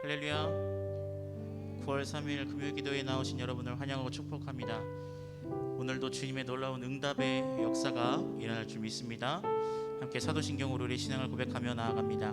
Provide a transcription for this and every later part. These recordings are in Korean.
할렐루야. 9월 3일 금요기도에 나오신 여러분을 환영하고 축복합니다. 오늘도 주님의 놀라운 응답의 역사가 일어날 줄 믿습니다. 함께 사도신경으로 우리 신앙을 고백하며 나아갑니다.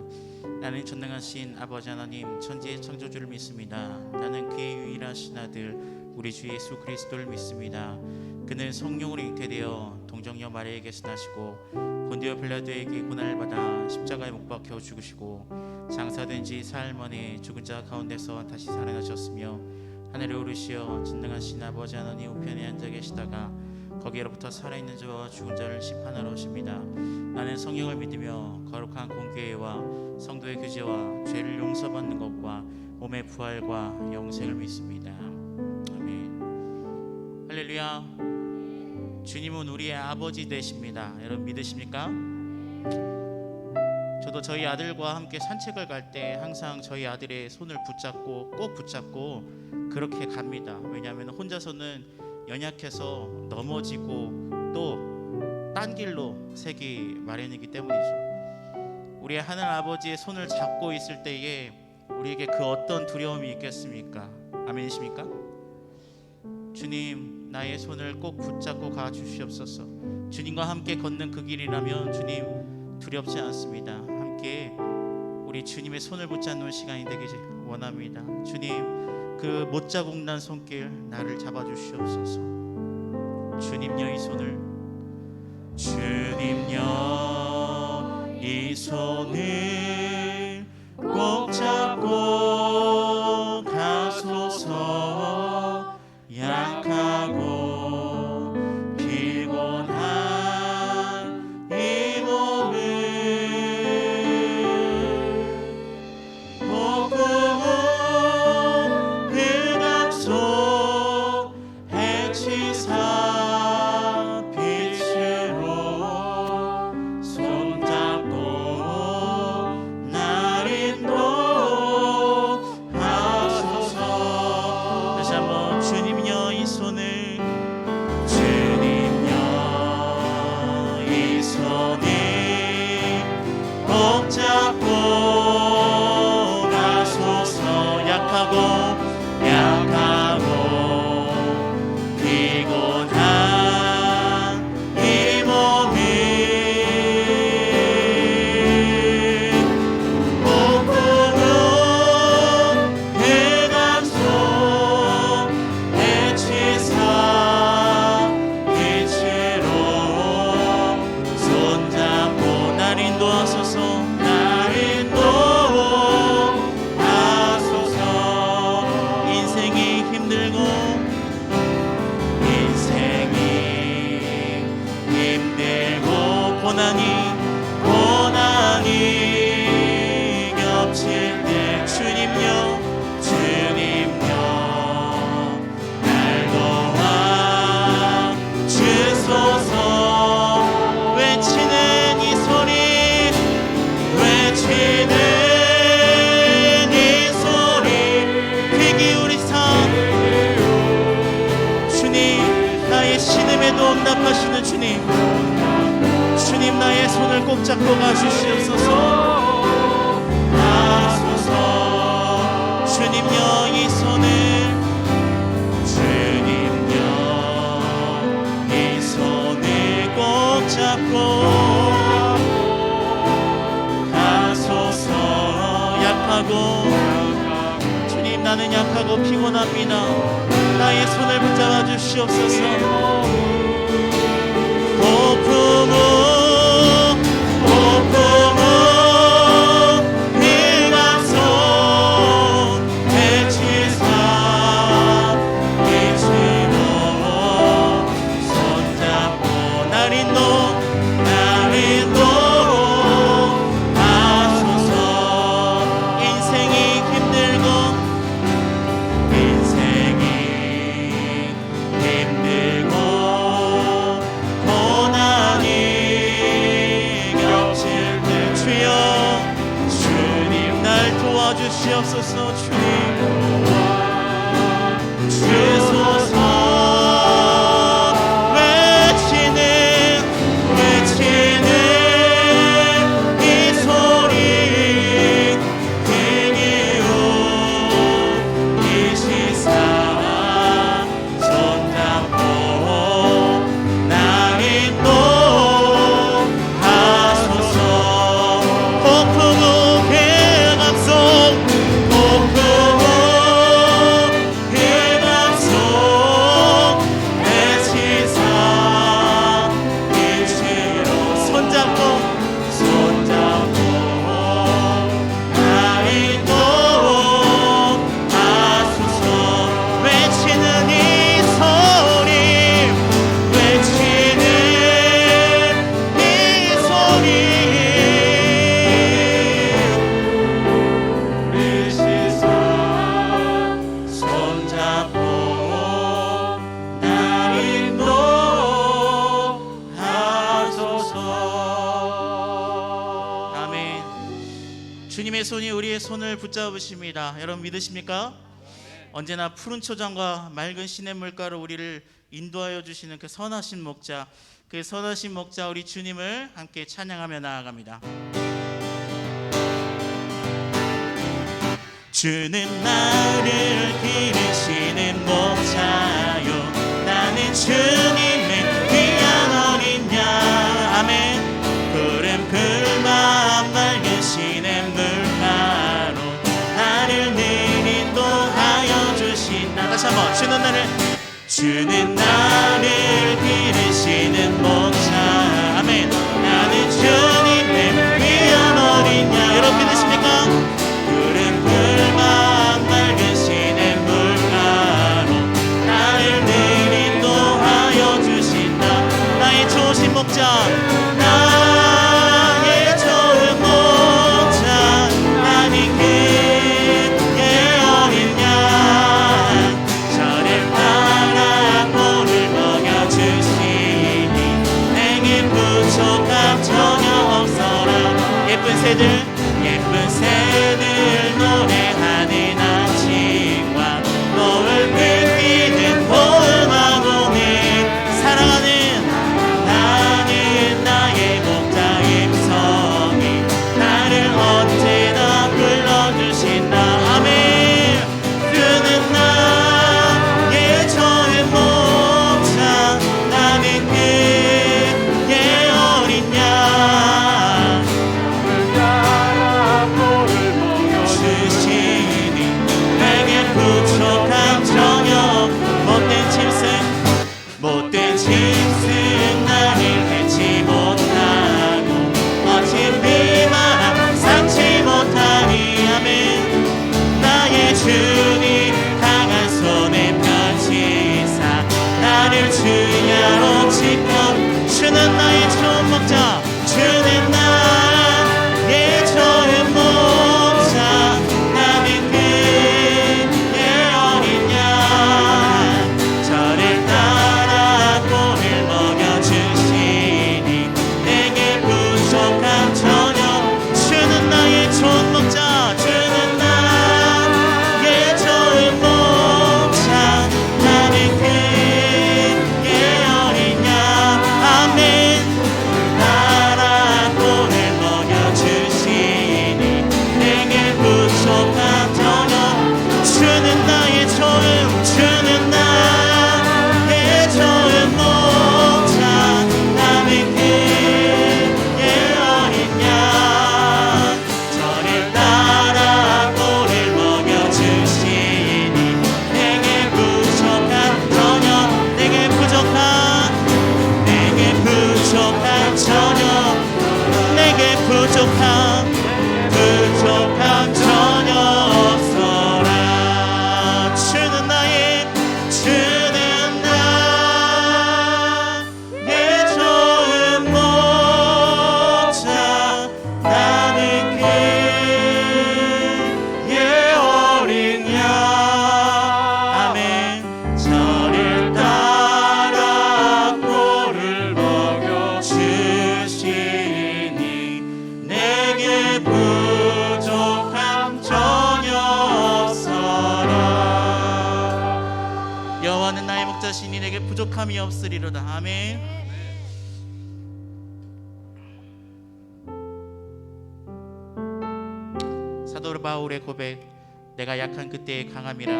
나는 전능하신 아버지 하나님 천지의 창조주를 믿습니다. 나는 그의 유일하신 아들 우리 주 예수 그리스도를 믿습니다. 그는 성령으로 잉태되어 동정녀 마리아에게서 나시고 본디오 빌라도에게 고난을 받아 십자가에 못 박혀 죽으시고 장사된 지 사흘 만에 죽은 자 가운데서 다시 살아나셨으며 하늘에 오르시어 전능하신 아버지 하나님 우편에 앉아 계시다가 거기로부터 살아있는 자와 죽은 자를 심판하러 오십니다. 나는 성령을 믿으며 거룩한 공교회와 성도의 교제와 죄를 용서받는 것과 몸의 부활과 영생을 믿습니다. 아멘. 할렐루야. 주님은 우리의 아버지 되십니다. 여러분 믿으십니까? 저도 저희 아들과 함께 산책을 갈 때 항상 저희 아들의 손을 꼭 붙잡고 그렇게 갑니다. 왜냐하면 혼자서는 연약해서 넘어지고 또 딴 길로 새기 마련이기 때문이죠. 우리의 하늘 아버지의 손을 잡고 있을 때에 우리에게 그 어떤 두려움이 있겠습니까? 아멘이십니까? 주님, 나의 손을 꼭 붙잡고 가주시옵소서. 주님과 함께 걷는 그 길이라면 주님 두렵지 않습니다. 함께 우리 주님의 손을 붙잡는 시간이 되길 원합니다. 주님, 그 못자국 난 손길 나를 잡아주시옵소서. 주님여 이 손을, 주님여 이 손을 꼭 잡고 가소서. 약하고 피곤한 이 몸을 복음은 흑암 속 해치사 빛으로 손잡고 날 인도하소서. 다시 한번 주님여 이 손을, 주님여 이 손을 꼭 잡고 가소서. 약하고 피곤한 이 몸을 복음은 흑암 속 해치사 빛으로 손잡고 날 인도하소서. 날 인도하소서. 인생이 힘들고 고난이 겹칠 때 주님여 날 도와주소서. 외치는 이 소리, 외치는 이 소리 귀 기울이사 주님, 나의 신음에도 응답하시는 주님, 주님 나의 손을 꼭 잡고 가주시옵소서. 하소서. 주님여 이 손을, 주님여 이 손을 꼭 잡고 가소서. 약하고 주님, 나는 약하고 피곤합니다. 나의 손을 붙잡아 주시옵소서. 복음은 흑암 속 해치사 빛으로 손잡고 날 인도하소서. 인생이 힘들고 고난이 겹칠 때 주여, 주님 날 도와주시옵소서. 주님 주소서. 외치는 이 소리 귀 기울이사 주님의 손이 우리의 손을 붙잡으십니다. 여러분 믿으십니까? 언제나 푸른 초장과 맑은 시냇물가로 우리를 인도하여 주시는 그 선하신 목자, 그 선하신 목자 우리 주님을 함께 찬양하며 나아갑니다. 주는 나를 기르시는 목자요, 나는 주님의 귀한 어린 양. 아멘. 푸른 풀만 맑은 시냇물가로 나를 늘 인도하여 주신다. 다시 한번. 주는 나를 기르시는 목자. 아멘. 나는 주님의 귀한 어린 양. 여러분 믿으십니까? 푸른 풀만 맑은 시냇물가로 나를 늘 인도하여 주신다. 나의 좋으신 목자, 나의 좋은 목자, 나는 그의 어린 양. 저를 따라 꼴을 먹여주시니 내게 부족함 전혀 없어라. 예쁜 새들 노래하는 아침과 노을 빛비는 봄하고는 사랑하는 나는 나의 목자의 성이 나를 언제나 불러주신다. 아멘. 그는 나의 좋은 목자, 나는 그의 어린 양. 내게 부족함 전혀 못된 짐승 나를 해치 못하고 거친 비만 삼지 못하니. 아멘. 나의 주님 강한 손에 펴치사 나를 주야로 지켜. 주는 나의 좋은 목자, 주는 나의 좋은 목자, 나는 그의 어린 양. 저를 따라 꼴을 먹여주시니 내게 부족함 전혀. 주는 나의 좋은 목자, 주는 나의 좋은 목자, 나는 그의 어린 양. 아멘. 따라 꼴을 먹여주시니 내게 부족함 전혀. 주는 나의 주는 나의 좋은 목자, 나는 그의 어린 양. 저를 따라 꼴을 먹여주시니 내게 부족함 전혀. 내게 부족함 전혀. 내게 부족함 전혀 없어라. 주는 나의 좋은 목자, 나는 그의 어린 양. 아멘. 저를 따라 꼴을 먹여주시니 내게 부족함 전혀 없어라. 여호와는 나의 목자시니 내게 부족함이 없으리로다. 아멘. 사도 바울의 고백. 내가 약한 그때의 강함이라.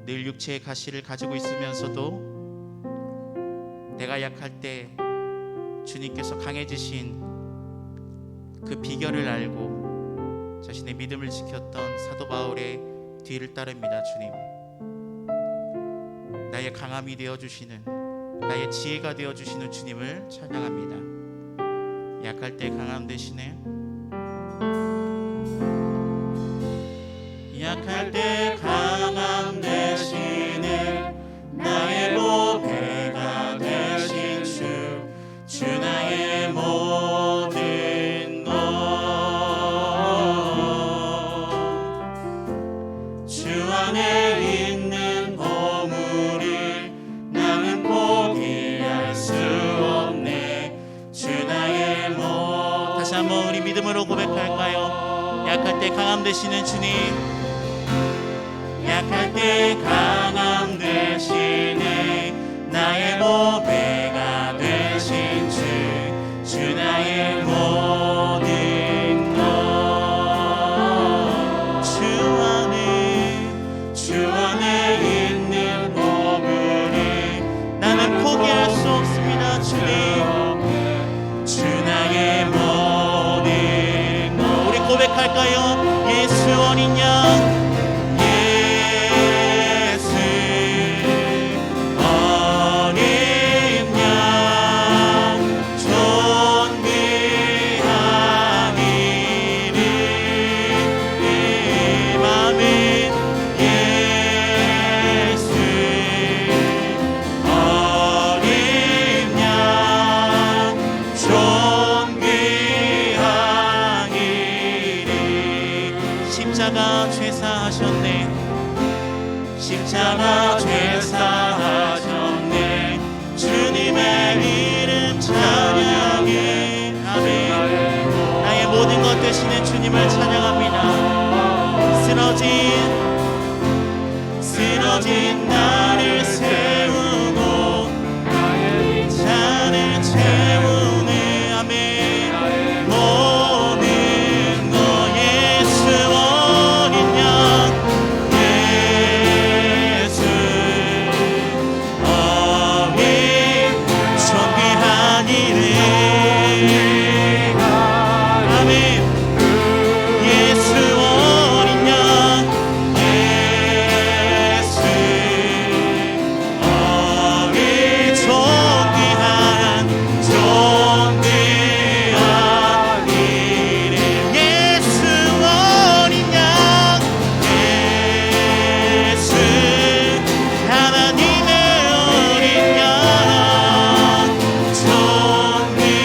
늘 육체의 가시를 가지고 있으면서도 내가 약할 때 주님께서 강해지신 그 비결을 알고 자신의 믿음을 지켰던 사도 바울의 뒤를 따릅니다. 주님, 나의 강함이 되어주시는, 나의 지혜가 되어주시는 주님을 찬양합니다. 약할 때 강함 되시네. 약할 때 강함 되시네. 나의 보배가 되신 주 나의 모든 것. 주 안에 있는 보물을 나는 포기할 수 없네. 주 나의 다시 한번 우리 믿음으로 고백할까요? 때 강함 되시는 주님, 약할 때 강함 되시네 나의 보배가 되신 주 나의 모든 것 주 안에 있는 보물이 나는 포기할 수 없습니다. 주님, 주 나의 모든 것. 우리 고백할까요? 예수 어린 양, 십자가 죄사하셨네, 십자가 죄사하셨네 주님의 이름 찬양해. 아멘. 나의 모든 것 되시는 주님을 찬양합니다. 쓰러진 나를 세우고 나의 잔을 채우네. 아멘. 모든 것 예수 어린 양, 예수 어린 존귀한 이름. 아멘. 예수 어린 양, 예수 어린 존귀한 이름. 예수 어린 양, 예수 하나님의 어린 양, 존귀한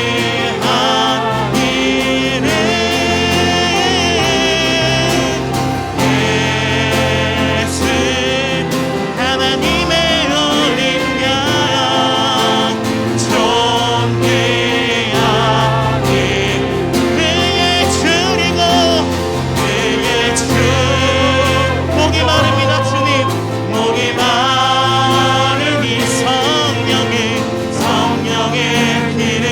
이름. 예수 하나님의 어린 양, 존귀한 이름. 그의 주리고 그의 주. 목이 마릅니다. 주님, 목이 마르니 성령의 기름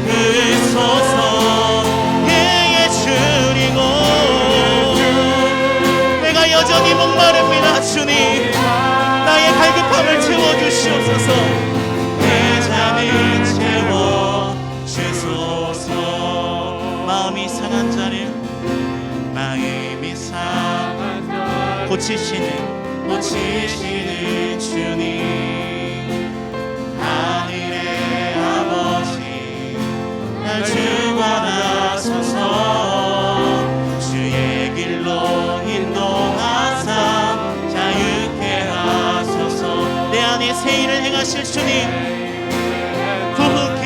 부으소서. 그의 주리고 내가 여전히 목마릅니다. 주님, 나의 갈급함을 채워주시옵소서. 내 잠을 채워주소서. 마음이 상한 자를 고치시는 주님, 하늘의 아버지 날 주관하소서. 주의 길로 인도하사 자유케 하소서. 내 안에 새 일을 행하실 주님, 부흥케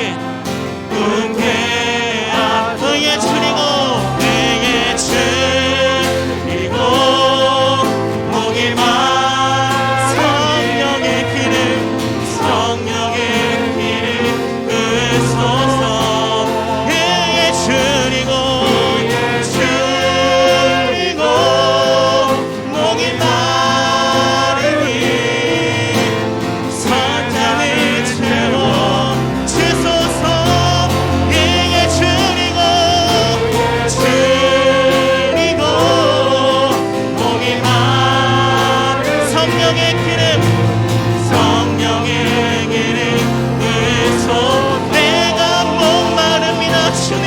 그의 주리고 그의 주리고 목이 성령의 기름 부으소서. 그의 주리고 목이 마르니 선장을 채워주소서. 그의 주리고 목이 성령의 기름 부으소. 내가 목마릅니다. 주님,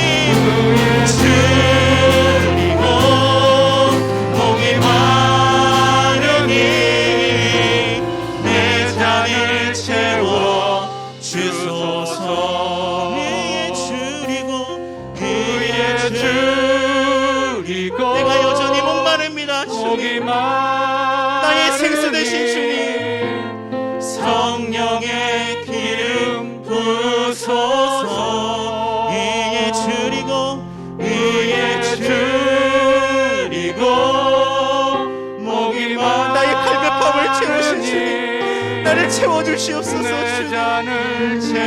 주리고 목이 마르니 내 잔을 채워주소서. 그의 주리고 내가 여전히 목마릅니다. 주님, 나의 생수 되신 주님, 성령의 기름 부으소서. 그의 주리고 목이 나의 갈급함을 채우신 주님, 나를 채워주시옵소서. 주님,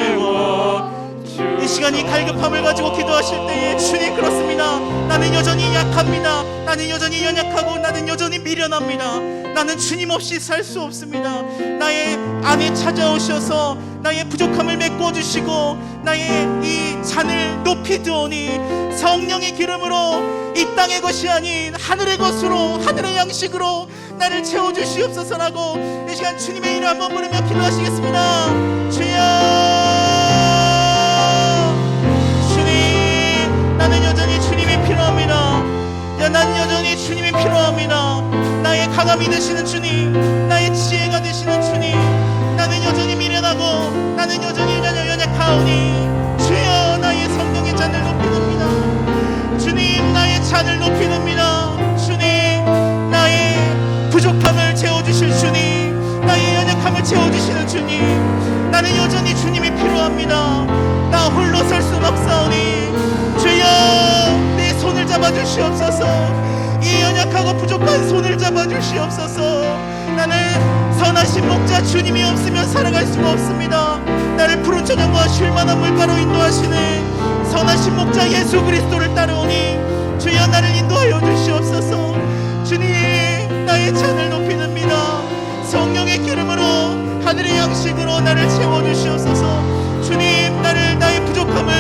이 시간 이 갈급함을 가지고 기도하실 때에 주님 그렇습니다. 나는 여전히 약합니다. 나는 여전히 연약하고 나는 여전히 미련합니다. 나는 주님 없이 살 수 없습니다. 나의 안에 찾아오셔서 나의 부족함을 메꿔주시고 나의 이 잔을 높이 두오니 성령의 기름으로 이 땅의 것이 아닌 하늘의 것으로 하늘의 양식으로 나를 채워주시옵소서라고 이 시간 주님의 이름 한번 부르며 기도하시겠습니다. 주여, 주님, 나는 여전히 주님이 필요합니다. 나는 여전히 주님이 필요합니다. 나의 강함이 되시는 주님, 나의 지혜가 되시는 주님, 나는 여전히 미련하고 나는 여전히 연약하오니 주여, 나의 성령의 잔을 높이 듭니다. 주님, 나의 잔을 높이 듭니다. 주님, 나의 부족함을 채워주실 주님, 나의 연약함을 채워주시는 주님, 나는 여전히 주님이 필요합니다. 나 홀로 설 순 없사오니 주여, 내 손을 잡아주시옵소서. 이 연약하고 부족한 손을 잡아주시옵소서. 나는 선하신 목자 주님이 없으면 살아갈 수가 없습니다. 나를 푸른 저녁과 쉴만한 물가로 인도하시는 선하신 목자 예수 그리스도를 따르오니 주여, 나를 인도하여 주시옵소서. 주님, 나의 잔을 높이 듭니다. 성령의 기름으로 하늘의 양식으로 나를 채워주시옵소서. 주님, 나의 부족함을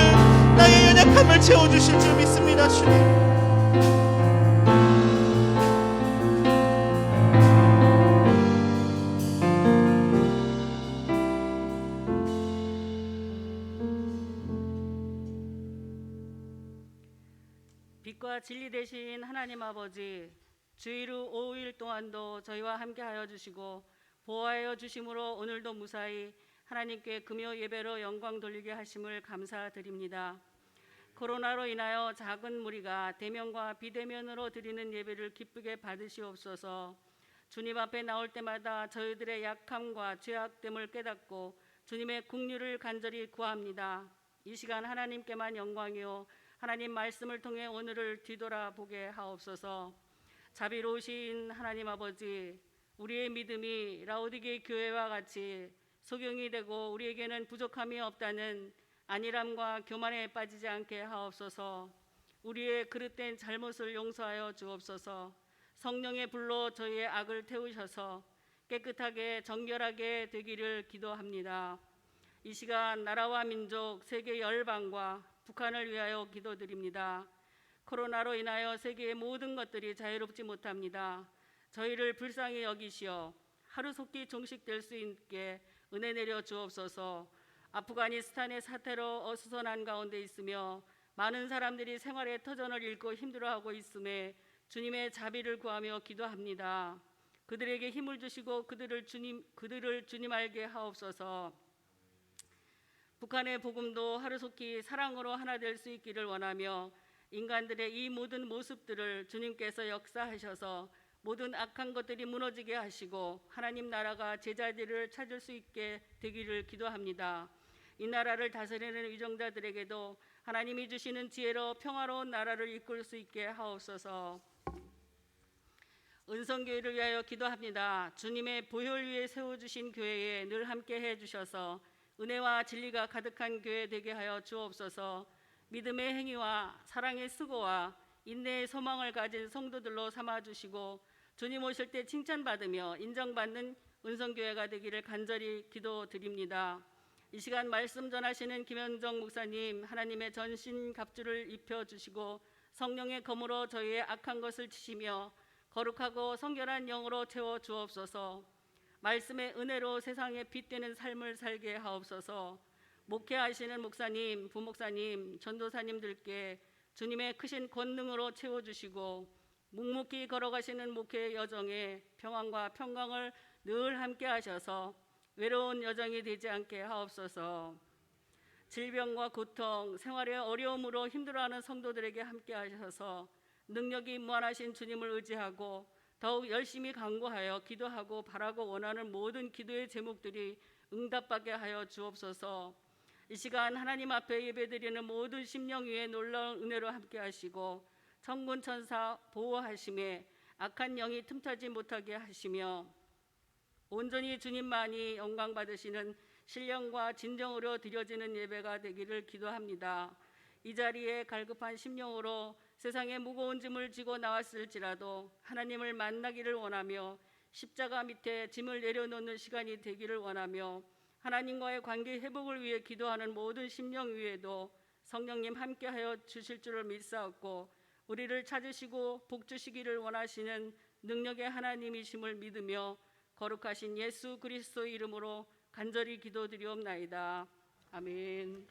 나의 연약함을 채워주실 줄 믿습니다. 주님, 빛과 진리 되신 하나님 아버지, 주일 후 5일 동안도 저희와 함께하여 주시고 보호하여 주심으로 오늘도 무사히 하나님께 금요 예배로 영광 돌리게 하심을 감사드립니다. 코로나로 인하여 작은 무리가 대면과 비대면으로 드리는 예배를 기쁘게 받으시옵소서. 주님 앞에 나올 때마다 저희들의 약함과 죄악됨을 깨닫고 주님의 긍휼을 간절히 구합니다. 이 시간 하나님께만 영광이요 하나님 말씀을 통해 오늘을 뒤돌아보게 하옵소서. 자비로우신 하나님 아버지, 우리의 믿음이 라오디게 교회와 같이 소경이 되고 우리에게는 부족함이 없다는 안일함과 교만에 빠지지 않게 하옵소서. 우리의 그릇된 잘못을 용서하여 주옵소서. 성령의 불로 저희의 악을 태우셔서 깨끗하게 정결하게 되기를 기도합니다. 이 시간 나라와 민족, 세계 열방과 북한을 위하여 기도드립니다. 코로나로 인하여 세계의 모든 것들이 자유롭지 못합니다. 저희를 불쌍히 여기시어 하루속히 종식될 수 있게 은혜 내려 주옵소서. 아프가니스탄의 사태로 어수선한 가운데 있으며 많은 사람들이 생활의 터전을 잃고 힘들어하고 있음에 주님의 자비를 구하며 기도합니다. 그들에게 힘을 주시고 그들을 주님 알게 하옵소서. 북한의 복음도 하루속히 사랑으로 하나 될 수 있기를 원하며 인간들의 이 모든 모습들을 주님께서 역사하셔서 모든 악한 것들이 무너지게 하시고 하나님 나라가 제자들을 찾을 수 있게 되기를 기도합니다. 이 나라를 다스리는 위정자들에게도 하나님이 주시는 지혜로 평화로운 나라를 이끌 수 있게 하옵소서. 은성교회를 위하여 기도합니다. 주님의 보혈 위에 세워주신 교회에 늘 함께 해주셔서 은혜와 진리가 가득한 교회 되게 하여 주옵소서. 믿음의 행위와 사랑의 수고와 인내의 소망을 가진 성도들로 삼아주시고 주님 오실 때 칭찬받으며 인정받는 은성교회가 되기를 간절히 기도드립니다. 이 시간 말씀 전하시는 김현정 목사님, 하나님의 전신 갑주를 입혀주시고 성령의 검으로 저희의 악한 것을 치시며 거룩하고 성결한 영으로 채워주옵소서. 말씀의 은혜로 세상에 빛되는 삶을 살게 하옵소서. 목회하시는 목사님, 부목사님, 전도사님들께 주님의 크신 권능으로 채워주시고 묵묵히 걸어가시는 목회의 여정에 평안과 평강을 늘 함께 하셔서 외로운 여정이 되지 않게 하옵소서. 질병과 고통, 생활의 어려움으로 힘들어하는 성도들에게 함께 하셔서 능력이 무한하신 주님을 의지하고 더욱 열심히 간구하여 기도하고 바라고 원하는 모든 기도의 제목들이 응답받게 하여 주옵소서. 이 시간 하나님 앞에 예배드리는 모든 심령 위에 놀라운 은혜로 함께 하시고 천군 천사 보호하심에 악한 영이 틈타지 못하게 하시며 온전히 주님만이 영광 받으시는 신령과 진정으로 드려지는 예배가 되기를 기도합니다. 이 자리에 갈급한 심령으로 세상의 무거운 짐을 지고 나왔을지라도 하나님을 만나기를 원하며 십자가 밑에 짐을 내려놓는 시간이 되기를 원하며 하나님과의 관계 회복을 위해 기도하는 모든 심령 위에도 성령님 함께하여 주실 줄을 믿사옵고 우리를 찾으시고 복 주시기를 원하시는 능력의 하나님이심을 믿으며 거룩하신 예수 그리스도 이름으로 간절히 기도드리옵나이다. 아멘.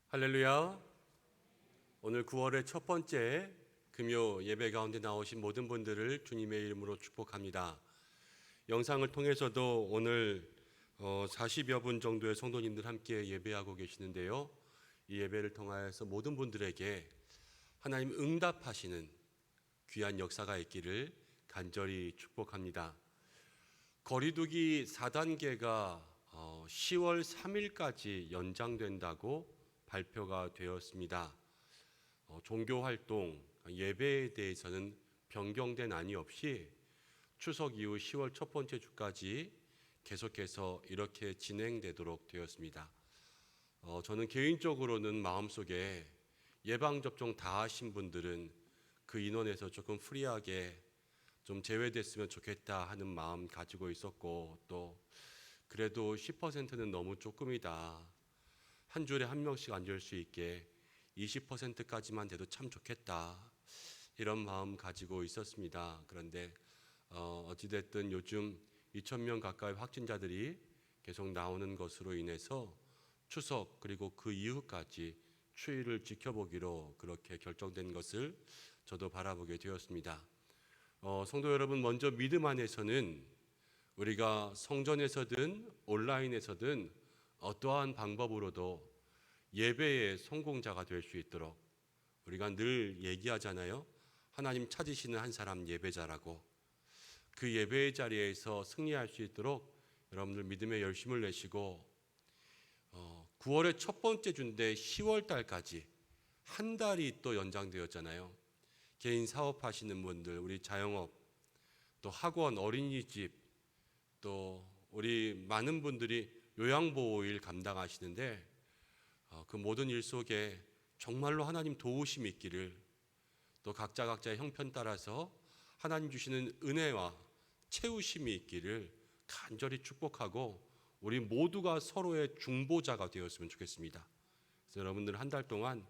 할렐루야. 오늘 9월의 첫 번째 금요 예배 가운데 나오신 모든 분들을 주님의 이름으로 축복합니다. 영상을 통해서도 오늘 40여 분 정도의 성도님들 함께 예배하고 계시는데요. 이 예배를 통하여서 모든 분들에게 하나님 응답하시는 귀한 역사가 있기를 간절히 축복합니다. 거리두기 4단계가 10월 3일까지 연장된다고 발표가 되었습니다. 종교활동, 예배에 대해서는 변경된 안이 없이 추석 이후 10월 첫 번째 주까지 계속해서 이렇게 진행되도록 되었습니다. 저는 개인적으로는 마음속에 예방접종 다 하신 분들은 그 인원에서 조금 프리하게 좀 제외됐으면 좋겠다 하는 마음 가지고 있었고, 또 그래도 10%는 너무 조금이다. 한 줄에 한 명씩 앉을 수 있게 20%까지만 돼도 참 좋겠다. 이런 마음 가지고 있었습니다. 그런데 어찌됐든 요즘 2,000명 가까이 확진자들이 계속 나오는 것으로 인해서 추석 그리고 그 이후까지 추이를 지켜보기로 그렇게 결정된 것을 저도 바라보게 되었습니다. 성도 여러분, 먼저 믿음 안에서는 우리가 성전에서든 온라인에서든 어떠한 방법으로도 예배의 성공자가 될 수 있도록 우리가 늘 얘기하잖아요. 하나님 찾으시는 한 사람 예배자라고. 그 예배의 자리에서 승리할 수 있도록 여러분들 믿음의 열심을 내시고 9월의 첫 번째 주인데 10월 달까지 한 달이 또 연장되었잖아요. 개인 사업하시는 분들, 우리 자영업, 또 학원, 어린이집, 또 우리 많은 분들이 요양보호일 감당하시는데 그 모든 일 속에 정말로 하나님 도우심이 있기를, 또 각자의 형편 따라서 하나님 주시는 은혜와 채우심이 있기를 간절히 축복하고 우리 모두가 서로의 중보자가 되었으면 좋겠습니다. 그래서 여러분들 한 달 동안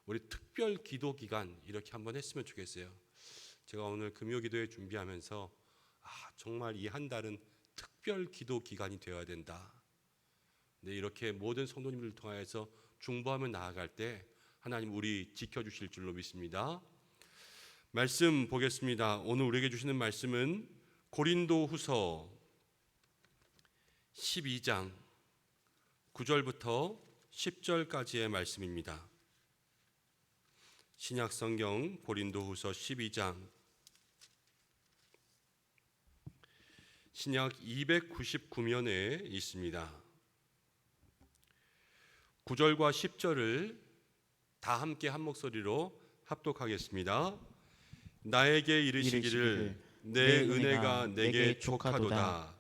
우리 특별 기도 기간 이렇게 한번 했으면 좋겠어요. 제가 오늘 금요 기도회 준비하면서 정말 이 한 달은 특별 기도 기간이 되어야 된다. 네, 이렇게 모든 성도님들을 통하여서 중보하며 나아갈 때 하나님 우리 지켜주실 줄로 믿습니다. 말씀 보겠습니다. 오늘 우리에게 주시는 말씀은 고린도후서 12장 9절부터 10절까지의 말씀입니다. 신약성경 고린도후서 12장 신약 299면에 있습니다. 9절과 10절을 다 함께 한 목소리로 합독하겠습니다. 나에게 이르시기를 내 은혜가 내게 족하도다.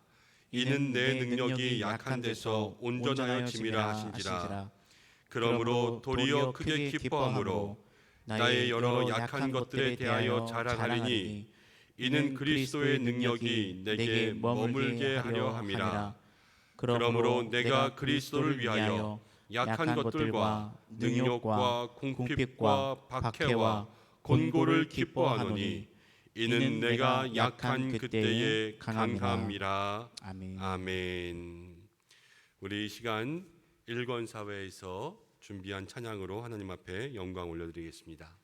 이는 내 능력이 약한 데서 온전하여 짐이라 하신지라. 그러므로 도리어 크게 기뻐함으로 나의 여러 약한 것들에 대하여 자랑하리니 이는 그리스도의 능력이 내게 머물게 하려 함이라. 그러므로 내가 그리스도를 위하여 약한 것들과 능욕과 궁핍과 박해와 곤고를 기뻐하노니 이는 내가 약한 그때에 강함이라. 아멘. 우리 이 시간 일권사회에서 준비한 찬양으로 하나님 앞에 영광 올려드리겠습니다.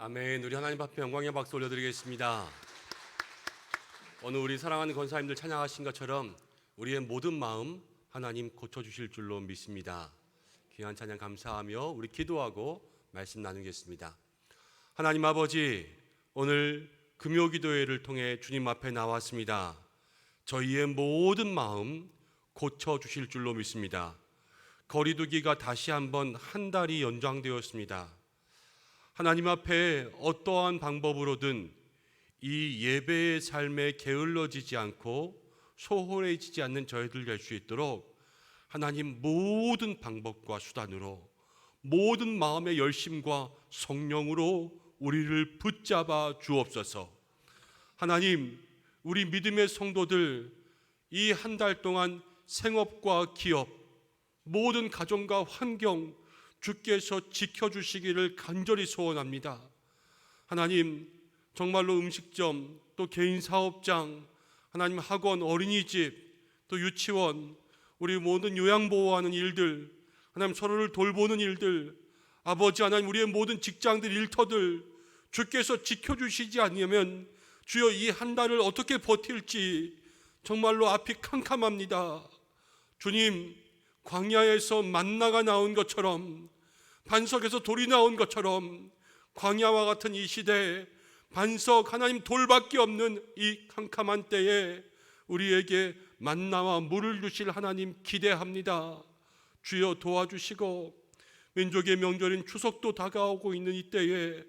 아멘. 우리 하나님 앞에 영광의 박수 올려드리겠습니다. 오늘 우리 사랑하는 권사님들 찬양하신 것처럼 우리의 모든 마음 하나님 고쳐주실 줄로 믿습니다. 귀한 찬양 감사하며 우리 기도하고 말씀 나누겠습니다. 하나님 아버지, 오늘 금요기도회를 통해 주님 앞에 나왔습니다. 저희의 모든 마음 고쳐주실 줄로 믿습니다. 거리두기가 다시 한번 한 달이 연장되었습니다. 하나님 앞에 어떠한 방법으로든 이 예배의 삶에 게을러지지 않고 소홀해지지 않는 저희들 될 수 있도록 하나님 모든 방법과 수단으로 모든 마음의 열심과 성령으로 우리를 붙잡아 주옵소서. 하나님, 우리 믿음의 성도들 이 한 달 동안 생업과 기업, 모든 가정과 환경 주께서 지켜주시기를 간절히 소원합니다. 하나님, 정말로 음식점, 또 개인 사업장, 하나님 학원, 어린이집, 또 유치원, 우리 모든 요양보호하는 일들, 하나님 서로를 돌보는 일들, 아버지 하나님 우리의 모든 직장들, 일터들 주께서 지켜주시지 않으면 주여 이 한 달을 어떻게 버틸지 정말로 앞이 캄캄합니다. 주님, 광야에서 만나가 나온 것처럼, 반석에서 돌이 나온 것처럼 광야와 같은 이 시대에 반석 하나님 돌밖에 없는 이 캄캄한 때에 우리에게 만나와 물을 주실 하나님 기대합니다. 주여 도와주시고 민족의 명절인 추석도 다가오고 있는 이 때에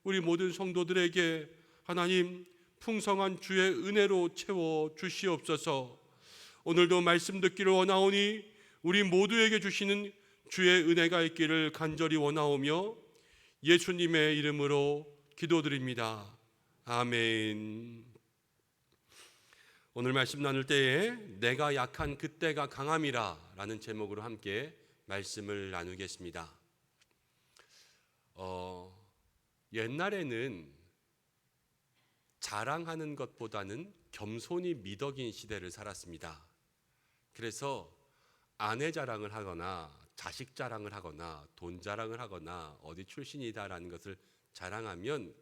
우리 모든 성도들에게 하나님 풍성한 주의 은혜로 채워 주시옵소서. 오늘도 말씀 듣기를 원하오니 우리 모두에게 주시는 주의 은혜가 있기를 간절히 원하오며 예수님의 이름으로 기도드립니다. 아멘. 오늘 말씀 나눌 때에 내가 약한 그때가 강함이라 라는 제목으로 함께 말씀을 나누겠습니다. 옛날에는 자랑하는 것보다는 겸손이 미덕인 시대를 살았습니다. 그래서 아내 자랑을 하거나 자식 자랑을 하거나 돈 자랑을 하거나 어디 출신이다라는 것을 자랑하면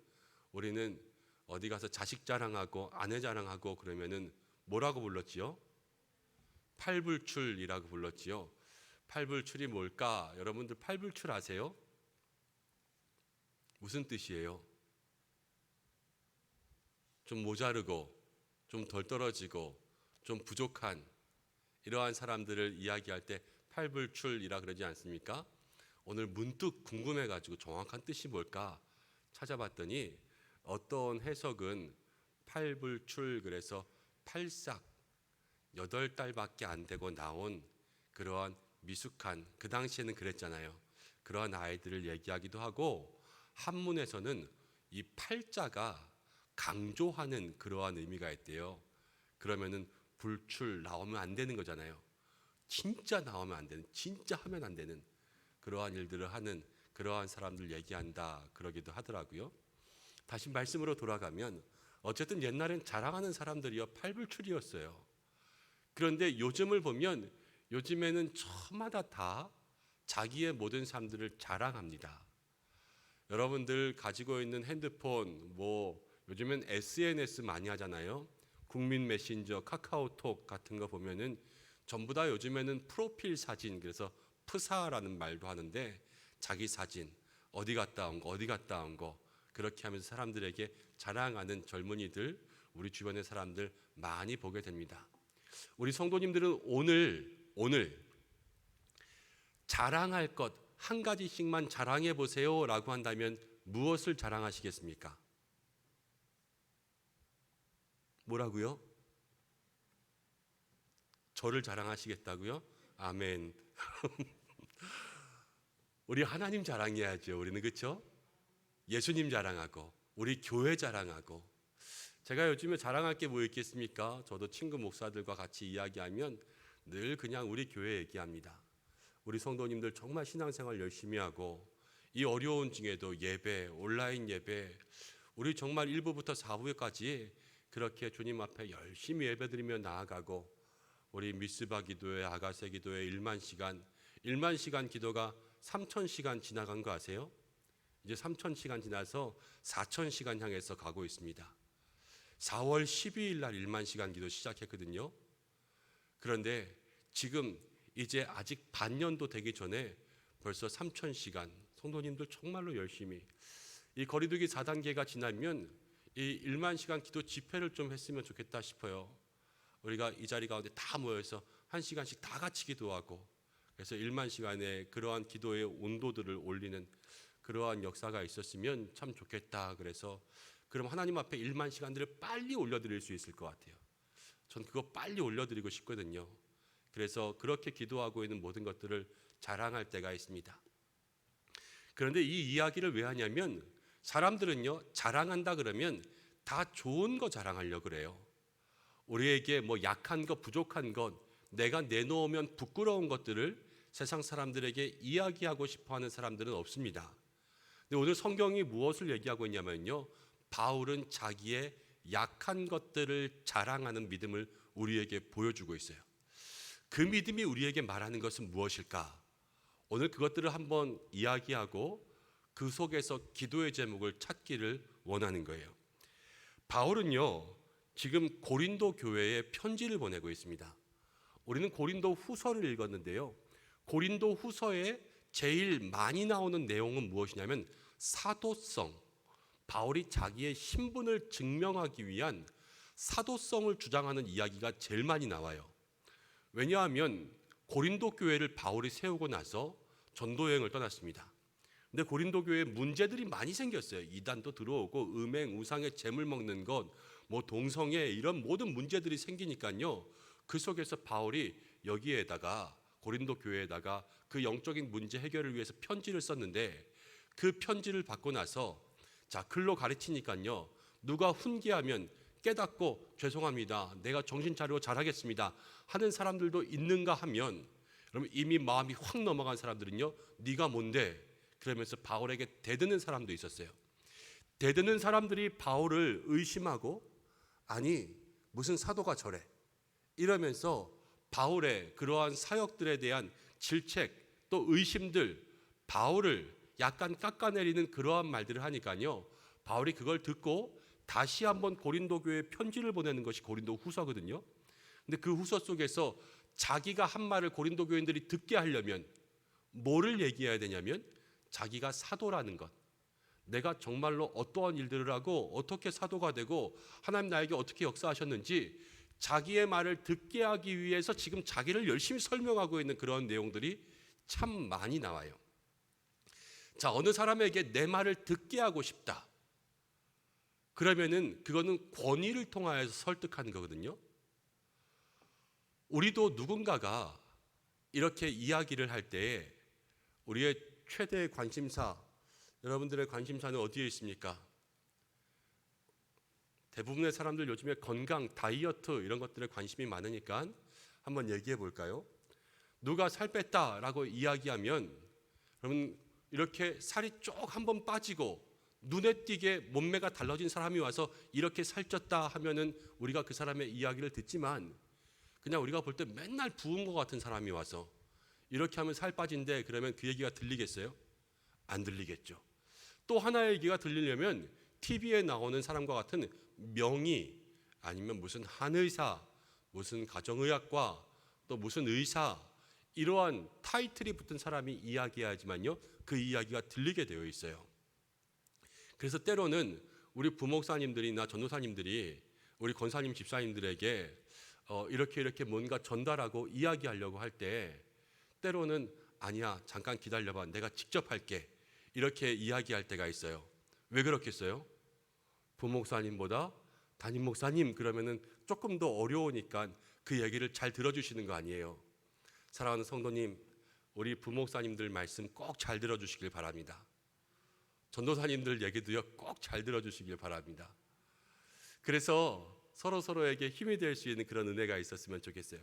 우리는 어디 가서 자식 자랑하고 아내 자랑하고 그러면은 뭐라고 불렀지요? 팔불출이라고 불렀지요. 팔불출이 뭘까? 여러분들 팔불출 아세요? 무슨 뜻이에요? 좀 모자르고 좀 덜 떨어지고 좀 부족한 이러한 사람들을 이야기할 때 팔불출이라 그러지 않습니까? 오늘 문득 궁금해가지고 정확한 뜻이 뭘까 찾아봤더니 어떤 해석은 팔불출, 그래서 팔싹 8달밖에 안 되고 나온 그러한 미숙한, 그 당시에는 그랬잖아요. 그러한 아이들을 얘기하기도 하고, 한문에서는 이 팔자가 강조하는 그러한 의미가 있대요. 그러면은 불출, 나오면 안 되는 거잖아요. 진짜 나오면 안 되는, 진짜 하면 안 되는 그러한 일들을 하는 그러한 사람들 얘기한다 그러기도 하더라고요. 다시 말씀으로 돌아가면 어쨌든 옛날엔 자랑하는 사람들이요 팔불출이었어요. 그런데 요즘을 보면 요즘에는 저마다 다 자기의 모든 삶들을 자랑합니다. 여러분들 가지고 있는 핸드폰, 요즘엔 SNS 많이 하잖아요. 국민 메신저, 카카오톡 같은 거 보면은 전부 다 요즘에는 프로필 사진, 그래서 프사라는 말도 하는데 자기 사진, 어디 갔다 온 거 그렇게 하면서 사람들에게 자랑하는 젊은이들, 우리 주변의 사람들 많이 보게 됩니다. 우리 성도님들은 오늘 자랑할 것 한 가지씩만 자랑해 보세요 라고 한다면 무엇을 자랑하시겠습니까? 뭐라고요? 저를 자랑하시겠다고요? 아멘. 우리 하나님 자랑해야죠. 우리는, 그렇죠? 예수님 자랑하고 우리 교회 자랑하고. 제가 요즘에 자랑할 게 뭐 있겠습니까? 저도 친구 목사들과 같이 이야기하면 늘 그냥 우리 교회 얘기합니다. 우리 성도님들 정말 신앙생활 열심히 하고 이 어려운 중에도 예배, 온라인 예배, 우리 정말 1부부터 4부까지 그렇게 주님 앞에 열심히 예배드리며 나아가고, 우리 미스바 기도회, 아가세 기도회 1만 시간 기도가 3,000시간 지나간 거 아세요? 이제 3,000시간 지나서 4,000시간 향해서 가고 있습니다. 4월 12일 날 1만 시간 기도 시작했거든요. 그런데 지금 이제 아직 반년도 되기 전에 벌써 3,000시간, 성도님들 정말로 열심히 이 거리두기 4단계가 지나면 이 1만 시간 기도 집회를 좀 했으면 좋겠다 싶어요. 우리가 이 자리 가운데 다 모여서 1시간씩 다 같이 기도하고, 그래서 1만 시간의 그러한 기도의 온도들을 올리는 그러한 역사가 있었으면 참 좋겠다. 그래서 그럼 하나님 앞에 1만 시간들을 빨리 올려드릴 수 있을 것 같아요. 전 그거 빨리 올려드리고 싶거든요. 그래서 그렇게 기도하고 있는 모든 것들을 자랑할 때가 있습니다. 그런데 이 이야기를 왜 하냐면, 사람들은요, 자랑한다 그러면 다 좋은 거 자랑하려고 그래요. 우리에게 뭐 약한 것, 부족한 것, 내가 내놓으면 부끄러운 것들을 세상 사람들에게 이야기하고 싶어하는 사람들은 없습니다. 근데 오늘 성경이 무엇을 얘기하고 있냐면요, 바울은 자기의 약한 것들을 자랑하는 믿음을 우리에게 보여주고 있어요. 그 믿음이 우리에게 말하는 것은 무엇일까? 오늘 그것들을 한번 이야기하고 그 속에서 기도의 제목을 찾기를 원하는 거예요. 바울은요, 지금 고린도 교회에 편지를 보내고 있습니다. 우리는 고린도 후서를 읽었는데요, 고린도 후서에 제일 많이 나오는 내용은 무엇이냐면 사도성, 바울이 자기의 신분을 증명하기 위한 사도성을 주장하는 이야기가 제일 많이 나와요. 왜냐하면 고린도 교회를 바울이 세우고 나서 전도 여행을 떠났습니다. 근데 고린도 교회에 문제들이 많이 생겼어요. 이단도 들어오고 음행, 우상의 재물 먹는 것, 뭐 동성애, 이런 모든 문제들이 생기니까요, 그 속에서 바울이 여기에다가 고린도 교회에다가 그 영적인 문제 해결을 위해서 편지를 썼는데, 그 편지를 받고 나서 자, 글로 가르치니까요, 누가 훈계하면 깨닫고 죄송합니다, 내가 정신 차리고 잘하겠습니다 하는 사람들도 있는가 하면, 그러면 이미 마음이 확 넘어간 사람들은요, 네가 뭔데? 그러면서 바울에게 대드는 사람도 있었어요. 대드는 사람들이 바울을 의심하고, 아니 무슨 사도가 저래, 이러면서 바울의 그러한 사역들에 대한 질책 또 의심들, 바울을 약간 깎아내리는 그러한 말들을 하니까요, 바울이 그걸 듣고 다시 한번 고린도 교회에 편지를 보내는 것이 고린도 후서거든요. 근데 그 후서 속에서 자기가 한 말을 고린도 교인들이 듣게 하려면 뭐를 얘기해야 되냐면, 자기가 사도라는 것, 내가 정말로 어떠한 일들을 하고 어떻게 사도가 되고 하나님 나에게 어떻게 역사하셨는지 자기의 말을 듣게 하기 위해서 지금 자기를 열심히 설명하고 있는 그런 내용들이 참 많이 나와요. 자, 어느 사람에게 내 말을 듣게 하고 싶다, 그러면은 그거는 권위를 통하여서 설득하는 거거든요. 우리도 누군가가 이렇게 이야기를 할 때에 우리의 최대의 관심사, 여러분들의 관심사는 어디에 있습니까? 대부분의 사람들 요즘에 건강, 다이어트 이런 것들에 관심이 많으니까 한번 얘기해 볼까요? 누가 살 뺐다라고 이야기하면, 여러분 이렇게 살이 쭉 한번 빠지고 눈에 띄게 몸매가 달라진 사람이 와서 이렇게 살쪘다 하면은 우리가 그 사람의 이야기를 듣지만, 그냥 우리가 볼 때 맨날 부은 것 같은 사람이 와서 이렇게 하면 살 빠진대 그러면 그 얘기가 들리겠어요? 안 들리겠죠. 또 하나의 얘기가 들리려면 TV에 나오는 사람과 같은 명의, 아니면 무슨 한의사, 무슨 가정의학과, 또 무슨 의사, 이러한 타이틀이 붙은 사람이 이야기해야지만요, 그 이야기가 들리게 되어 있어요. 그래서 때로는 우리 부목사님들이나 전도사님들이 우리 권사님 집사님들에게 이렇게 뭔가 전달하고 이야기하려고 할 때, 때로는 아니야 잠깐 기다려봐 내가 직접 할게 이렇게 이야기할 때가 있어요. 왜 그렇겠어요? 부목사님보다 담임 목사님 그러면은 조금 더 어려우니까 그 얘기를 잘 들어주시는 거 아니에요. 사랑하는 성도님, 우리 부목사님들 말씀 꼭 잘 들어주시길 바랍니다. 전도사님들 얘기도요 꼭 잘 들어주시길 바랍니다. 그래서 서로에게 힘이 될 수 있는 그런 은혜가 있었으면 좋겠어요.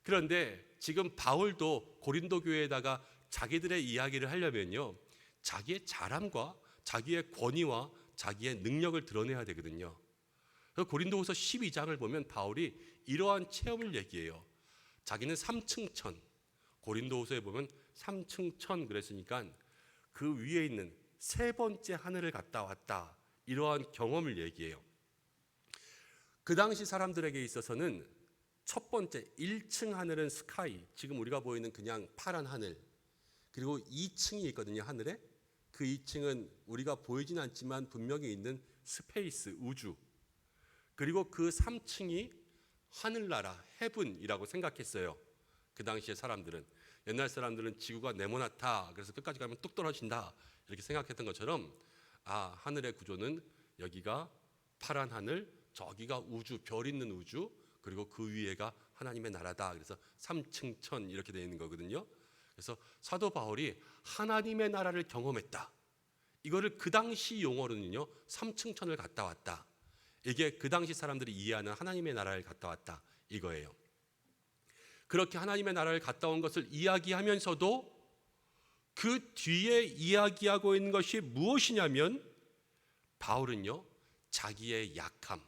그런데 지금 바울도 고린도 교회에다가 자기들의 이야기를 하려면요, 자기의 자랑과 자기의 권위와 자기의 능력을 드러내야 되거든요. 그래서 고린도후서 12장을 보면 바울이 이러한 체험을 얘기해요. 자기는 3층 천, 고린도후서에 보면 3층 천 그랬으니까 그 위에 있는 세 번째 하늘을 갔다 왔다. 이러한 경험을 얘기해요. 그 당시 사람들에게 있어서는 첫 번째 1층 하늘은 스카이, 지금 우리가 보이는 그냥 파란 하늘, 그리고 2층이 있거든요. 하늘에. 그 2층은 우리가 보이진 않지만 분명히 있는 스페이스, 우주. 그리고 그 3층이 하늘나라, 헤븐이라고 생각했어요. 그 당시에 사람들은. 옛날 사람들은 지구가 네모나다, 그래서 끝까지 가면 뚝 떨어진다, 이렇게 생각했던 것처럼, 아, 하늘의 구조는 여기가 파란 하늘, 저기가 우주, 별 있는 우주, 그리고 그 위에가 하나님의 나라다. 그래서 3층 천 이렇게 되어 있는 거거든요. 그래서 사도 바울이 하나님의 나라를 경험했다. 이거를 그 당시 용어로는요, 3층 천을 갔다 왔다. 이게 그 당시 사람들이 이해하는 하나님의 나라를 갔다 왔다, 이거예요. 그렇게 하나님의 나라를 갔다 온 것을 이야기하면서도 그 뒤에 이야기하고 있는 것이 무엇이냐면, 바울은요, 자기의 약함,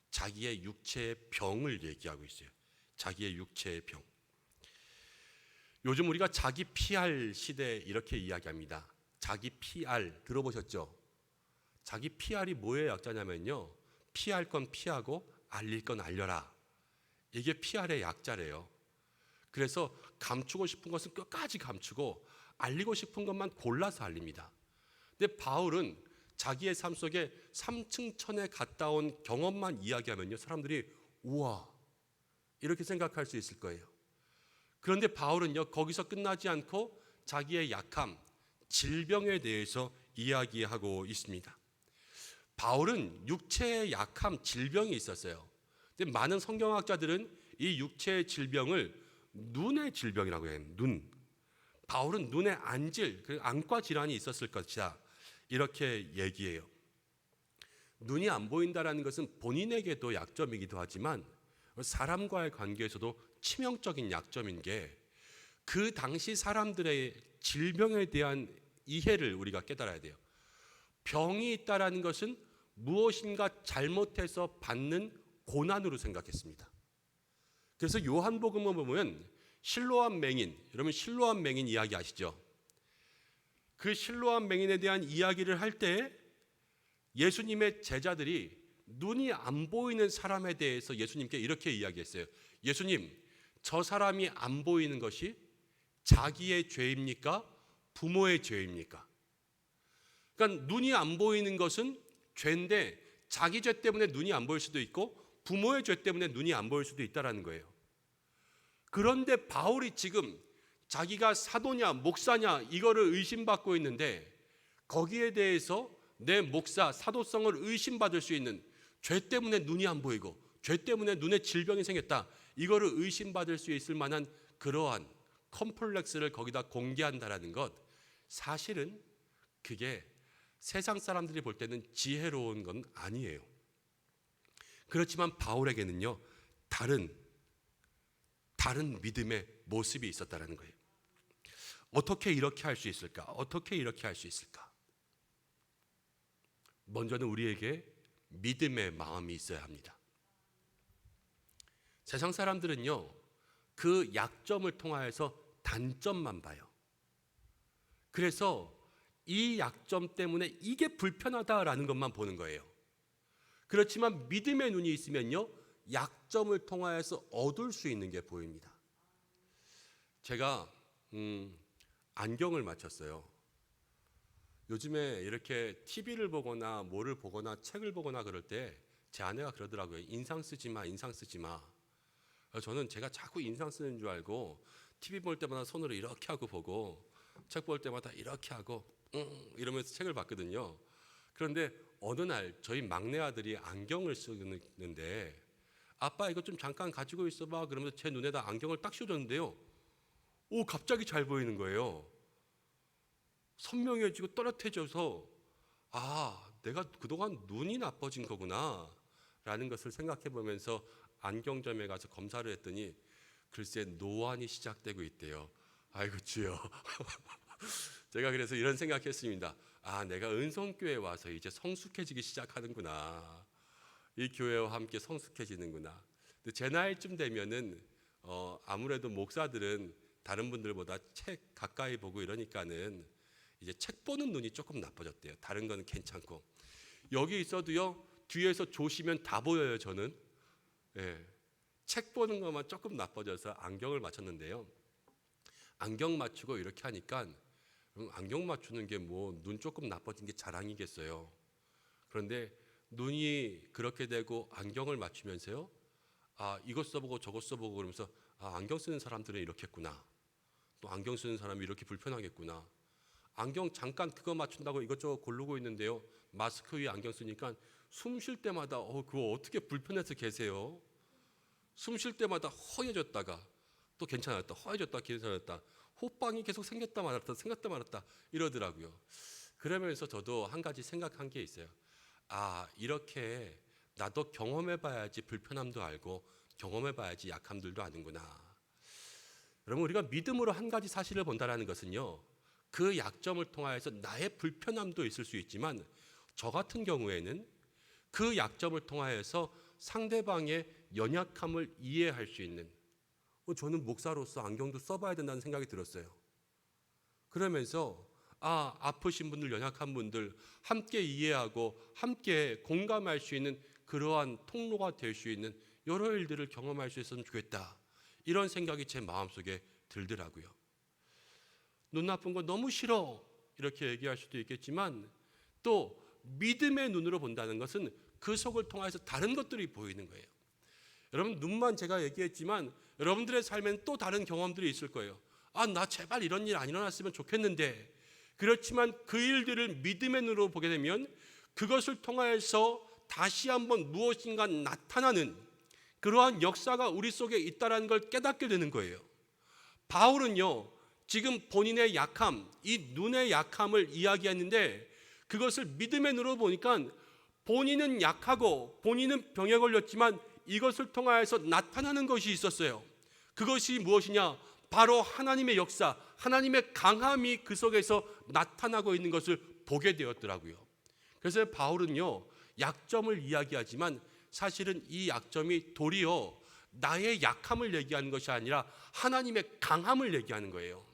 자기의 육체의 병을 얘기하고 있어요. 자기의 육체의 병. 요즘 우리가 자기 PR 시대 이렇게 이야기합니다. 자기 PR 들어보셨죠? 자기 PR이 뭐의 약자냐면요, 피할 건 피하고 알릴 건 알려라. 이게 PR의 약자래요. 그래서 감추고 싶은 것은 끝까지 감추고 알리고 싶은 것만 골라서 알립니다. 근데 바울은 자기의 삶 속에 3층 천에 갔다 온 경험만 이야기하면요, 사람들이 우와, 이렇게 생각할 수 있을 거예요. 그런데 바울은요, 거기서 끝나지 않고 자기의 약함, 질병에 대해서 이야기하고 있습니다. 바울은 육체의 약함, 질병이 있었어요. 근데 많은 성경학자들은 이 육체의 질병을 눈의 질병이라고 해요. 눈. 바울은 눈에 안질, 안과 질환이 있었을 것이다, 이렇게 얘기해요. 눈이 안 보인다라는 것은 본인에게도 약점이기도 하지만 사람과의 관계에서도 치명적인 약점인 게, 그 당시 사람들의 질병에 대한 이해를 우리가 깨달아야 돼요. 병이 있다라는 것은 무엇인가 잘못해서 받는 고난으로 생각했습니다. 그래서 요한복음을 보면 실로암 맹인, 여러분 실로암 맹인 이야기 아시죠? 그 실로암 맹인에 대한 이야기를 할 때 예수님의 제자들이 눈이 안 보이는 사람에 대해서 예수님께 이렇게 이야기했어요. 예수님, 저 사람이 안 보이는 것이 자기의 죄입니까? 부모의 죄입니까? 그러니까 눈이 안 보이는 것은 죄인데, 자기 죄 때문에 눈이 안 보일 수도 있고 부모의 죄 때문에 눈이 안 보일 수도 있다는 거예요. 그런데 바울이 지금 자기가 사도냐 목사냐 이거를 의심받고 있는데, 거기에 대해서 내 목사 사도성을 의심받을 수 있는, 죄 때문에 눈이 안 보이고 죄 때문에 눈에 질병이 생겼다, 이거를 의심받을 수 있을 만한 그러한 컴플렉스를 거기다 공개한다라는 것, 사실은 그게 세상 사람들이 볼 때는 지혜로운 건 아니에요. 그렇지만 바울에게는요, 다른 믿음의 모습이 있었다는 거예요. 어떻게 이렇게 할 수 있을까? 어떻게 이렇게 할 수 있을까? 먼저는 우리에게 믿음의 마음이 있어야 합니다. 세상 사람들은요, 그 약점을 통하여서 단점만 봐요. 그래서 이 약점 때문에 이게 불편하다라는 것만 보는 거예요. 그렇지만 믿음의 눈이 있으면요, 약점을 통하여서 얻을 수 있는 게 보입니다. 제가 안경을 맞췄어요. 요즘에 이렇게 TV를 보거나 뭐를 보거나 책을 보거나 그럴 때 제 아내가 그러더라고요. 인상 쓰지 마, 인상 쓰지 마. 저는 제가 자꾸 인상 쓰는 줄 알고 TV 볼 때마다 손으로 이렇게 하고 보고, 책 볼 때마다 이렇게 하고 이러면서 책을 봤거든요. 그런데 어느 날 저희 막내 아들이 안경을 쓰는데, 아빠 이거 좀 잠깐 가지고 있어봐, 그러면서 제 눈에다 안경을 딱 씌워줬는데요, 오, 갑자기 잘 보이는 거예요. 선명해지고 또렷해져서, 아, 내가 그동안 눈이 나빠진 거구나 라는 것을 생각해 보면서 안경점에 가서 검사를 했더니 글쎄 노안이 시작되고 있대요. 아이고 주여. 제가 그래서 이런 생각했습니다. 아, 내가 은성교회에 와서 이제 성숙해지기 시작하는구나. 이 교회와 함께 성숙해지는구나. 근데 제 나이쯤 되면은 아무래도 목사들은 다른 분들보다 책 가까이 보고 이러니까는 이제 책 보는 눈이 조금 나빠졌대요. 다른 거는 괜찮고 여기 있어도요 뒤에서 조시면 다 보여요. 저는 책 보는 것만 조금 나빠져서 안경을 맞췄는데요. 안경 맞추고 이렇게 하니까 안경 맞추는 게 뭐 눈 조금 나빠진 게 자랑이겠어요. 그런데 눈이 그렇게 되고 안경을 맞추면서요, 아 이것 써보고 저것 써보고 그러면서 아 안경 쓰는 사람들은 이렇겠구나. 또 안경 쓰는 사람이 이렇게 불편하겠구나. 안경 잠깐 그거 맞춘다고 이것저것 고르고 있는데요. 마스크 위에 안경 쓰니까 숨 쉴 때마다 그거 어떻게 불편해서 계세요? 숨 쉴 때마다 허해졌다가 또 괜찮았다. 허해졌다 괜찮았다. 호빵이 계속 생겼다 말았다 생겼다 말았다 이러더라고요. 그러면서 저도 한 가지 생각한 게 있어요. 아 이렇게 나도 경험해봐야지 불편함도 알고 경험해봐야지 약함들도 아는구나. 여러분 우리가 믿음으로 한 가지 사실을 본다는 것은요. 그 약점을 통하여서 나의 불편함도 있을 수 있지만 저 같은 경우에는 그 약점을 통하여서 상대방의 연약함을 이해할 수 있는 저는 목사로서 안경도 써봐야 된다는 생각이 들었어요. 그러면서 아프신 분들 연약한 분들 함께 이해하고 함께 공감할 수 있는 그러한 통로가 될 수 있는 여러 일들을 경험할 수 있었으면 좋겠다. 이런 생각이 제 마음속에 들더라고요. 눈 나쁜 거 너무 싫어 이렇게 얘기할 수도 있겠지만 또 믿음의 눈으로 본다는 것은 그 속을 통해서 다른 것들이 보이는 거예요. 여러분 눈만 제가 얘기했지만 여러분들의 삶에는 또 다른 경험들이 있을 거예요. 나 제발 이런 일 안 일어났으면 좋겠는데 그렇지만 그 일들을 믿음의 눈으로 보게 되면 그것을 통해서 다시 한번 무엇인가 나타나는 그러한 역사가 우리 속에 있다는 걸 깨닫게 되는 거예요. 바울은요 지금 본인의 약함, 이 눈의 약함을 이야기했는데 그것을 믿음의 눈으로 보니까 본인은 약하고 본인은 병에 걸렸지만 이것을 통하여서 나타나는 것이 있었어요. 그것이 무엇이냐? 바로 하나님의 역사, 하나님의 강함이 그 속에서 나타나고 있는 것을 보게 되었더라고요. 그래서 바울은요 약점을 이야기하지만 사실은 이 약점이 도리어 나의 약함을 얘기하는 것이 아니라 하나님의 강함을 얘기하는 거예요.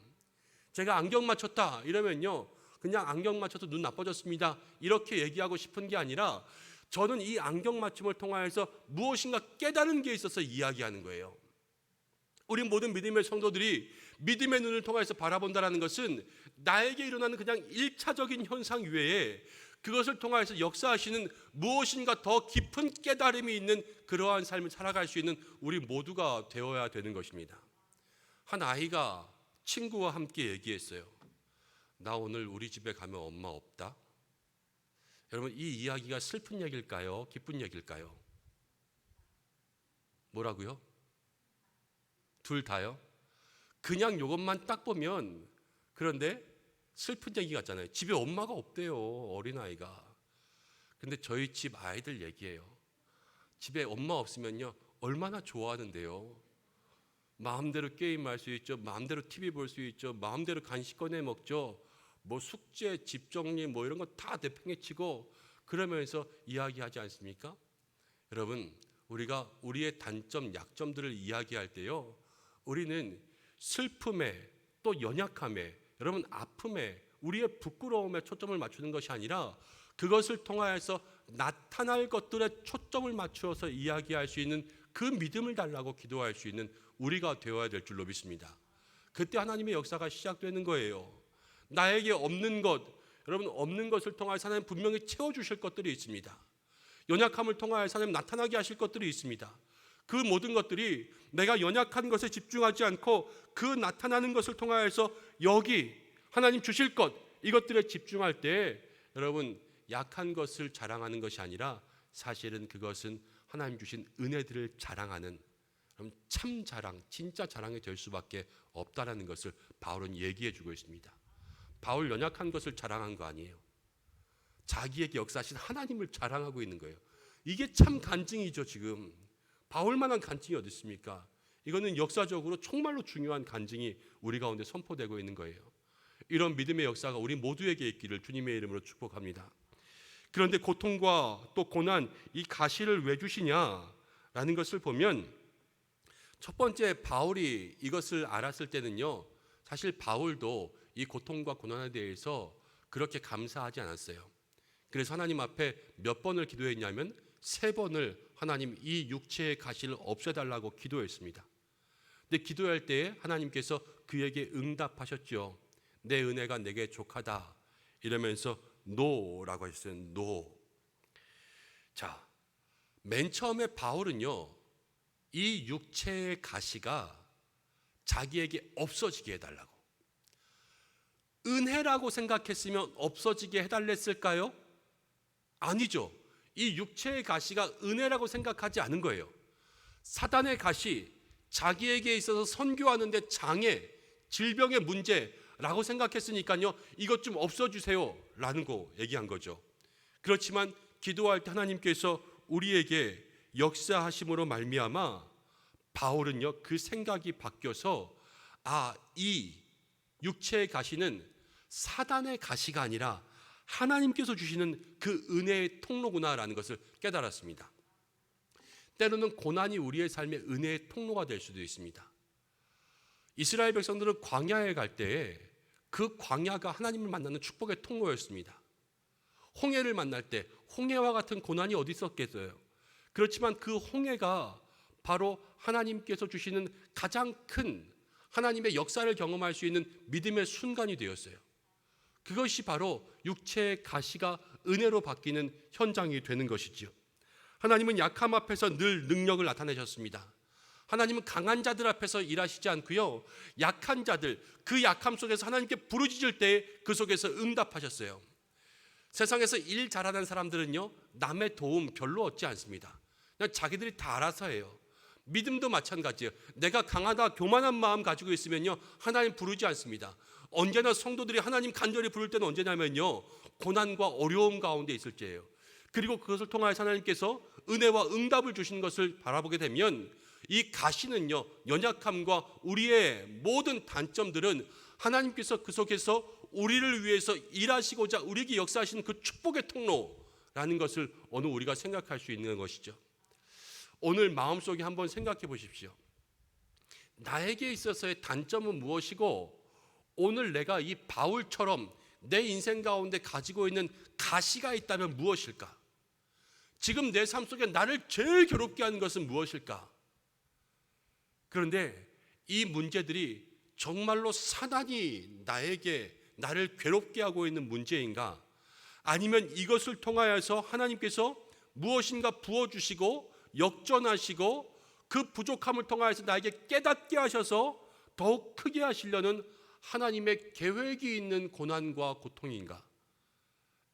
제가 안경 맞췄다 이러면요 그냥 안경 맞춰서 눈 나빠졌습니다 이렇게 얘기하고 싶은 게 아니라 저는 이 안경 맞춤을 통하여서 무엇인가 깨달은 게 있어서 이야기하는 거예요. 우리 모든 믿음의 성도들이 믿음의 눈을 통해서 바라본다는 것은 나에게 일어나는 그냥 1차적인 현상 외에 그것을 통해서 역사하시는 무엇인가 더 깊은 깨달음이 있는 그러한 삶을 살아갈 수 있는 우리 모두가 되어야 되는 것입니다. 한 아이가 친구와 함께 얘기했어요. 나 오늘 우리 집에 가면 엄마 없다. 여러분 이 이야기가 슬픈 얘기일까요? 기쁜 얘기일까요? 뭐라고요? 둘 다요? 그냥 이것만 딱 보면 그런데 슬픈 얘기 같잖아요. 집에 엄마가 없대요. 어린아이가. 근데 저희 집 아이들 얘기해요. 집에 엄마 없으면요 얼마나 좋아하는데요. 마음대로 게임할 수 있죠. 마음대로 TV 볼 수 있죠. 마음대로 간식 꺼내 먹죠. 뭐 숙제, 집 정리 뭐 이런 거 다 내팽개치고 그러면서 이야기하지 않습니까? 여러분 우리가 우리의 단점, 약점들을 이야기할 때요 우리는 슬픔에 또 연약함에 여러분 아픔에 우리의 부끄러움에 초점을 맞추는 것이 아니라 그것을 통하여서 나타날 것들에 초점을 맞추어서 이야기할 수 있는 그 믿음을 달라고 기도할 수 있는 우리가 되어야 될 줄로 믿습니다. 그때 하나님의 역사가 시작되는 거예요. 나에게 없는 것, 여러분 없는 것을 통하여서 하나님 분명히 채워주실 것들이 있습니다. 연약함을 통하여서 하나님 나타나게 하실 것들이 있습니다. 그 모든 것들이 내가 연약한 것에 집중하지 않고 그 나타나는 것을 통하여서 여기 하나님 주실 것 이것들에 집중할 때 여러분 약한 것을 자랑하는 것이 아니라 사실은 그것은 하나님 주신 은혜들을 자랑하는 참 자랑, 진짜 자랑이 될 수밖에 없다라는 것을 바울은 얘기해 주고 있습니다. 바울 연약한 것을 자랑한 거 아니에요. 자기에게 역사하신 하나님을 자랑하고 있는 거예요. 이게 참 간증이죠. 지금 바울만한 간증이 어디 있습니까? 이거는 역사적으로 정말로 중요한 간증이 우리 가운데 선포되고 있는 거예요. 이런 믿음의 역사가 우리 모두에게 있기를 주님의 이름으로 축복합니다. 그런데 고통과 또 고난, 이 가시를 왜 주시냐라는 것을 보면 첫 번째 바울이 이것을 알았을 때는요 사실 바울도 이 고통과 고난에 대해서 그렇게 감사하지 않았어요. 그래서 하나님 앞에 몇 번을 기도했냐면 3번을 하나님 이 육체의 가시를 없애달라고 기도했습니다. 근데 기도할 때에 하나님께서 그에게 응답하셨죠. 내 은혜가 내게 족하다 이러면서 노라고 하셨어요. 노. 자, 맨 처음에 바울은요, 이 육체의 가시가 자기에게 없어지게 해달라고, 은혜라고 생각했으면 없어지게 해달랬을까요? 아니죠. 이 육체의 가시가 은혜라고 생각하지 않은 거예요. 사단의 가시, 자기에게 있어서 선교하는데 장애, 질병의 문제라고 생각했으니까요, 이것 좀 없어주세요 라는 거 얘기한 거죠. 그렇지만 기도할 때 하나님께서 우리에게 역사하심으로 말미암아 바울은요, 그 생각이 바뀌어서 이 육체의 가시는 사단의 가시가 아니라 하나님께서 주시는 그 은혜의 통로구나라는 것을 깨달았습니다. 때로는 고난이 우리의 삶의 은혜의 통로가 될 수도 있습니다. 이스라엘 백성들은 광야에 갈 때에 그 광야가 하나님을 만나는 축복의 통로였습니다. 홍해를 만날 때 홍해와 같은 고난이 어디 있었겠어요? 그렇지만 그 홍해가 바로 하나님께서 주시는 가장 큰 하나님의 역사를 경험할 수 있는 믿음의 순간이 되었어요. 그것이 바로 육체의 가시가 은혜로 바뀌는 현장이 되는 것이지요. 하나님은 약함 앞에서 늘 능력을 나타내셨습니다. 하나님은 강한 자들 앞에서 일하시지 않고요, 약한 자들, 그 약함 속에서 하나님께 부르짖을 때 그 속에서 응답하셨어요. 세상에서 일 잘하는 사람들은요, 남의 도움 별로 얻지 않습니다. 그냥 자기들이 다 알아서 해요. 믿음도 마찬가지예요. 내가 강하다 교만한 마음 가지고 있으면요, 하나님 부르지 않습니다. 언제나 성도들이 하나님 간절히 부를 때는 언제냐면요, 고난과 어려움 가운데 있을 때예요. 그리고 그것을 통하여서 하나님께서 은혜와 응답을 주시는 것을 바라보게 되면 이 가시는요, 연약함과 우리의 모든 단점들은 하나님께서 그 속에서 우리를 위해서 일하시고자 우리에게 역사하시는 그 축복의 통로라는 것을 오늘 우리가 생각할 수 있는 것이죠. 오늘 마음속에 한번 생각해 보십시오. 나에게 있어서의 단점은 무엇이고 오늘 내가 이 바울처럼 내 인생 가운데 가지고 있는 가시가 있다면 무엇일까? 지금 내 삶 속에 나를 제일 괴롭게 하는 것은 무엇일까? 그런데 이 문제들이 정말로 사단이 나를 괴롭게 하고 있는 문제인가? 아니면 이것을 통하여서 하나님께서 무엇인가 부어주시고 역전하시고 그 부족함을 통하여서 나에게 깨닫게 하셔서 더욱 크게 하시려는 하나님의 계획이 있는 고난과 고통인가?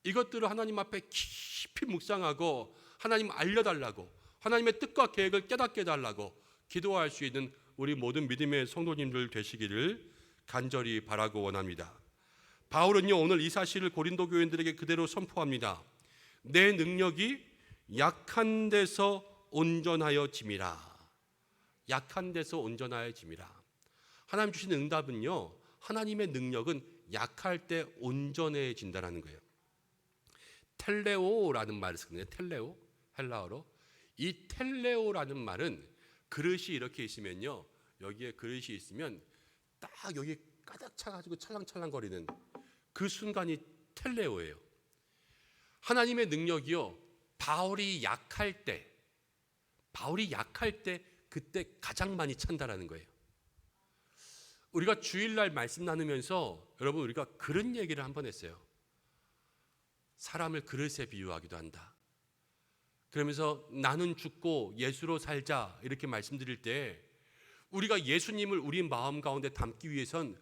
이것들을 하나님 앞에 깊이 묵상하고 하나님 알려달라고, 하나님의 뜻과 계획을 깨닫게 해달라고 기도할 수 있는 우리 모든 믿음의 성도님들 되시기를 간절히 바라고 원합니다. 바울은요, 오늘 이 사실을 고린도 교인들에게 그대로 선포합니다. 내 능력이 약한 데서 온전하여 짐이라. 약한 데서 온전하여 짐이라. 하나님 주신 응답은요, 하나님의 능력은 약할 때 온전해진다는 거예요. 텔레오라는 말을 쓰거든요. 텔레오, 헬라어로. 이 텔레오라는 말은 그릇이 이렇게 있으면요, 여기에 그릇이 있으면 딱 여기 가득 차가지고 찰랑찰랑거리는 그 순간이 텔레오예요. 하나님의 능력이요, 바울이 약할 때 그때 가장 많이 찬다라는 거예요. 우리가 주일날 말씀 나누면서 여러분 우리가 그런 얘기를 한번 했어요. 사람을 그릇에 비유하기도 한다. 그러면서 나는 죽고 예수로 살자 이렇게 말씀드릴 때 우리가 예수님을 우리 마음 가운데 담기 위해선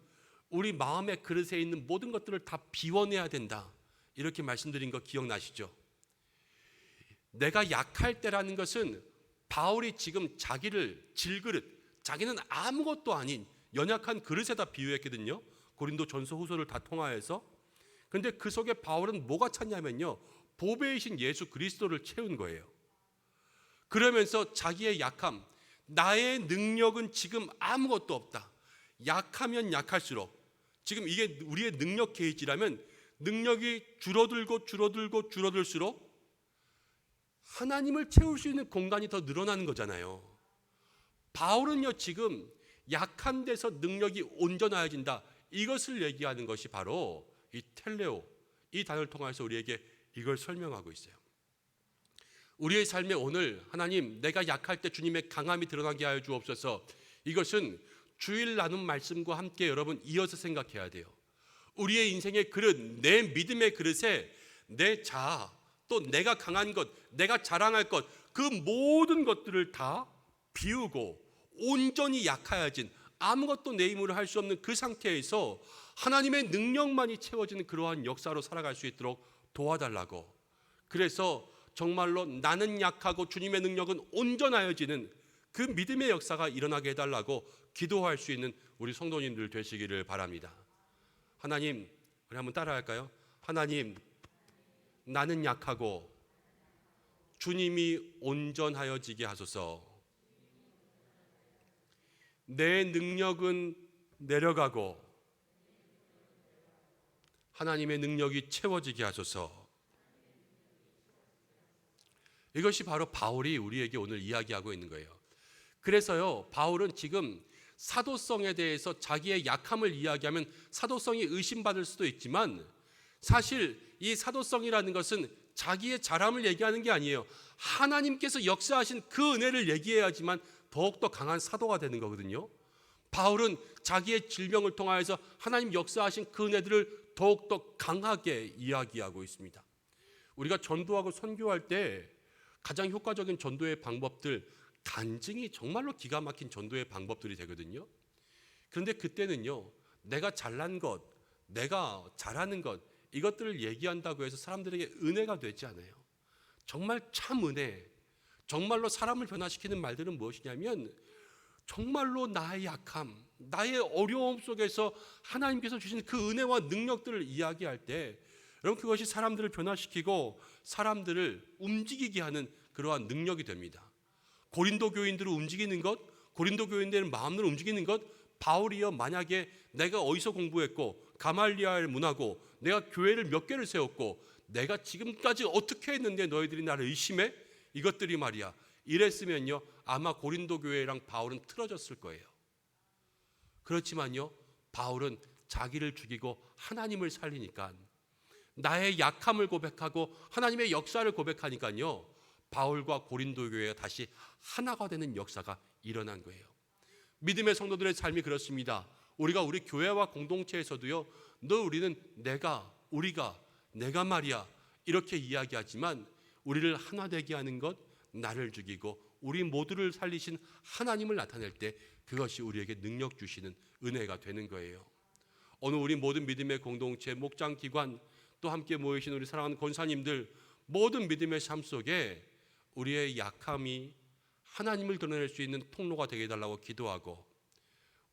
우리 마음의 그릇에 있는 모든 것들을 다 비워내야 된다 이렇게 말씀드린 거 기억나시죠? 내가 약할 때라는 것은 바울이 지금 자기를 질그릇, 자기는 아무것도 아닌 연약한 그릇에다 비유했거든요. 고린도 전서 후서를 다 통하여서. 그런데 그 속에 바울은 뭐가 찼냐면요, 보배이신 예수 그리스도를 채운 거예요. 그러면서 자기의 약함, 나의 능력은 지금 아무것도 없다. 약하면 약할수록, 지금 이게 우리의 능력 게이지라면 능력이 줄어들수록 하나님을 채울 수 있는 공간이 더 늘어나는 거잖아요. 바울은요, 지금 약한 데서 능력이 온전해진다 이것을 얘기하는 것이 바로 이 텔레오, 이 단어를 통해서 우리에게 이걸 설명하고 있어요. 우리의 삶에 오늘 하나님, 내가 약할 때 주님의 강함이 드러나게 하여 주옵소서. 이것은 주일 나눈 말씀과 함께 여러분 이어서 생각해야 돼요. 우리의 인생의 그릇, 내 믿음의 그릇에 내 자아, 또 내가 강한 것, 내가 자랑할 것, 그 모든 것들을 다 비우고 온전히 약하여진, 아무것도 내 힘으로 할 수 없는 그 상태에서 하나님의 능력만이 채워지는 그러한 역사로 살아갈 수 있도록 도와달라고. 그래서 정말로 나는 약하고 주님의 능력은 온전하여지는 그 믿음의 역사가 일어나게 해달라고 기도할 수 있는 우리 성도님들 되시기를 바랍니다. 하나님, 우리 한번 따라할까요? 하나님, 나는 약하고 주님이 온전하여지게 하소서. 내 능력은 내려가고 하나님의 능력이 채워지게 하소서. 이것이 바로 바울이 우리에게 오늘 이야기하고 있는 거예요. 그래서요, 바울은 지금 사도성에 대해서 자기의 약함을 이야기하면 사도성이 의심받을 수도 있지만, 사실 이 사도성이라는 것은 자기의 잘함을 얘기하는 게 아니에요. 하나님께서 역사하신 그 은혜를 얘기해야지만 더욱더 강한 사도가 되는 거거든요. 바울은 자기의 질병을 통하여서 하나님 역사하신 그 은혜들을 더욱더 강하게 이야기하고 있습니다. 우리가 전도하고 선교할 때 가장 효과적인 전도의 방법들, 간증이 정말로 기가 막힌 전도의 방법들이 되거든요. 그런데 그때는요, 내가 잘난 것, 내가 잘하는 것, 이것들을 얘기한다고 해서 사람들에게 은혜가 되지 않아요. 정말 참 은혜, 정말로 사람을 변화시키는 말들은 무엇이냐면, 정말로 나의 약함, 나의 어려움 속에서 하나님께서 주신 그 은혜와 능력들을 이야기할 때, 여러분, 그것이 사람들을 변화시키고 사람들을 움직이게 하는 그러한 능력이 됩니다. 고린도 교인들을 움직이는 것, 고린도 교인들의 마음을 움직이는 것, 바울이여 만약에 내가 어디서 공부했고 가말리아를 문하고 내가 교회를 몇 개를 세웠고 내가 지금까지 어떻게 했는데 너희들이 나를 의심해? 이것들이 말이야, 이랬으면요 아마 고린도 교회랑 바울은 틀어졌을 거예요. 그렇지만요, 바울은 자기를 죽이고 하나님을 살리니까, 나의 약함을 고백하고 하나님의 역사를 고백하니까요, 바울과 고린도 교회가 다시 하나가 되는 역사가 일어난 거예요. 믿음의 성도들의 삶이 그렇습니다. 우리가 우리 교회와 공동체에서도요, 우리는 내가, 우리가, 내가 말이야 이렇게 이야기하지만, 우리를 하나 되게 하는 것, 나를 죽이고 우리 모두를 살리신 하나님을 나타낼 때 그것이 우리에게 능력 주시는 은혜가 되는 거예요. 오늘 우리 모든 믿음의 공동체, 목장 기관, 또 함께 모이신 우리 사랑하는 권사님들, 모든 믿음의 삶 속에 우리의 약함이 하나님을 드러낼 수 있는 통로가 되게 해달라고 기도하고,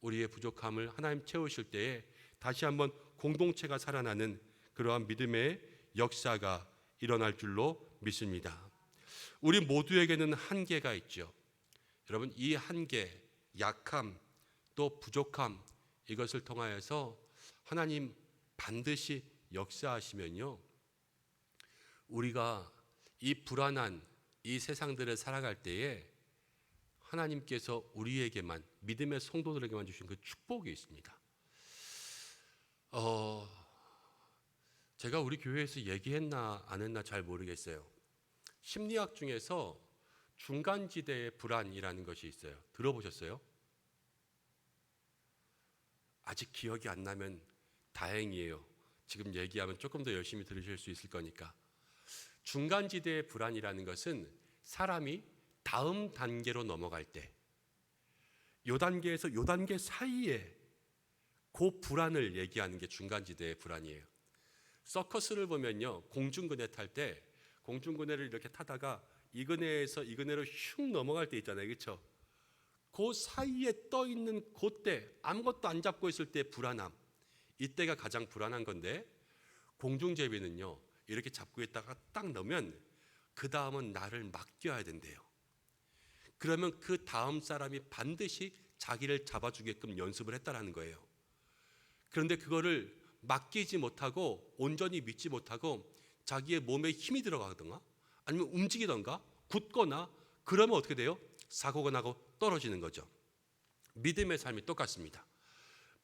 우리의 부족함을 하나님 채우실 때에 다시 한번 공동체가 살아나는 그러한 믿음의 역사가 일어날 줄로 믿습니다. 우리 모두에게는 한계가 있죠. 여러분, 이 한계, 약함, 또 부족함, 이것을 통하여서 하나님 반드시 역사하시면요, 우리가 이 불안한 이 세상들을 살아갈 때에 하나님께서 우리에게만, 믿음의 성도들에게만 주신 그 축복이 있습니다. 제가 우리 교회에서 얘기했나 안 했나 잘 모르겠어요. 심리학 중에서 중간지대의 불안이라는 것이 있어요. 들어보셨어요? 아직 기억이 안 나면 다행이에요. 지금 얘기하면 조금 더 열심히 들으실 수 있을 거니까. 중간지대의 불안이라는 것은 사람이 다음 단계로 넘어갈 때, 요 단계에서 요 단계 사이에 그 불안을 얘기하는 게 중간지대의 불안이에요. 서커스를 보면요, 공중근해 탈 때 공중근해를 이렇게 타다가 이 근해에서 이 근해로 슉 넘어갈 때 있잖아요, 그렇죠? 그 사이에 떠 있는 그때, 아무것도 안 잡고 있을 때 불안함, 이때가 가장 불안한 건데, 공중제비는요 이렇게 잡고 있다가 딱 넣으면 그 다음은 나를 맡겨야 된대요. 그러면 그 다음 사람이 반드시 자기를 잡아주게끔 연습을 했다라는 거예요. 그런데 그거를 맡기지 못하고 온전히 믿지 못하고 자기의 몸에 힘이 들어가거나 아니면 움직이던가 굳거나 그러면 어떻게 돼요? 사고가 나고 떨어지는 거죠. 믿음의 삶이 똑같습니다.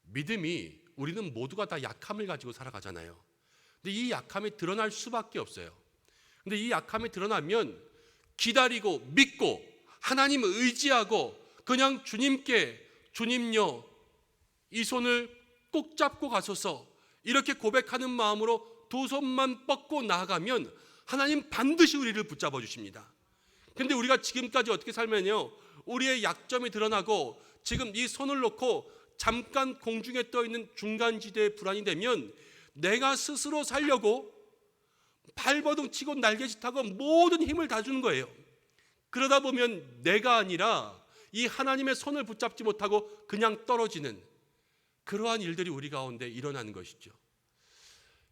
믿음이 우리는 모두가 다 약함을 가지고 살아가잖아요. 근데 이 약함이 드러날 수밖에 없어요. 근데 이 약함이 드러나면 기다리고 믿고 하나님을 의지하고 그냥 주님께 주님요 이 손을 꼭 잡고 가소서 이렇게 고백하는 마음으로 두 손만 뻗고 나아가면 하나님 반드시 우리를 붙잡아 주십니다. 근데 우리가 지금까지 어떻게 살면요, 우리의 약점이 드러나고 지금 이 손을 놓고 잠깐 공중에 떠 있는 중간지대에 불안이 되면 내가 스스로 살려고 발버둥 치고 날개짓하고 모든 힘을 다 주는 거예요. 그러다 보면 내가 아니라 이 하나님의 손을 붙잡지 못하고 그냥 떨어지는 그러한 일들이 우리 가운데 일어나는 것이죠.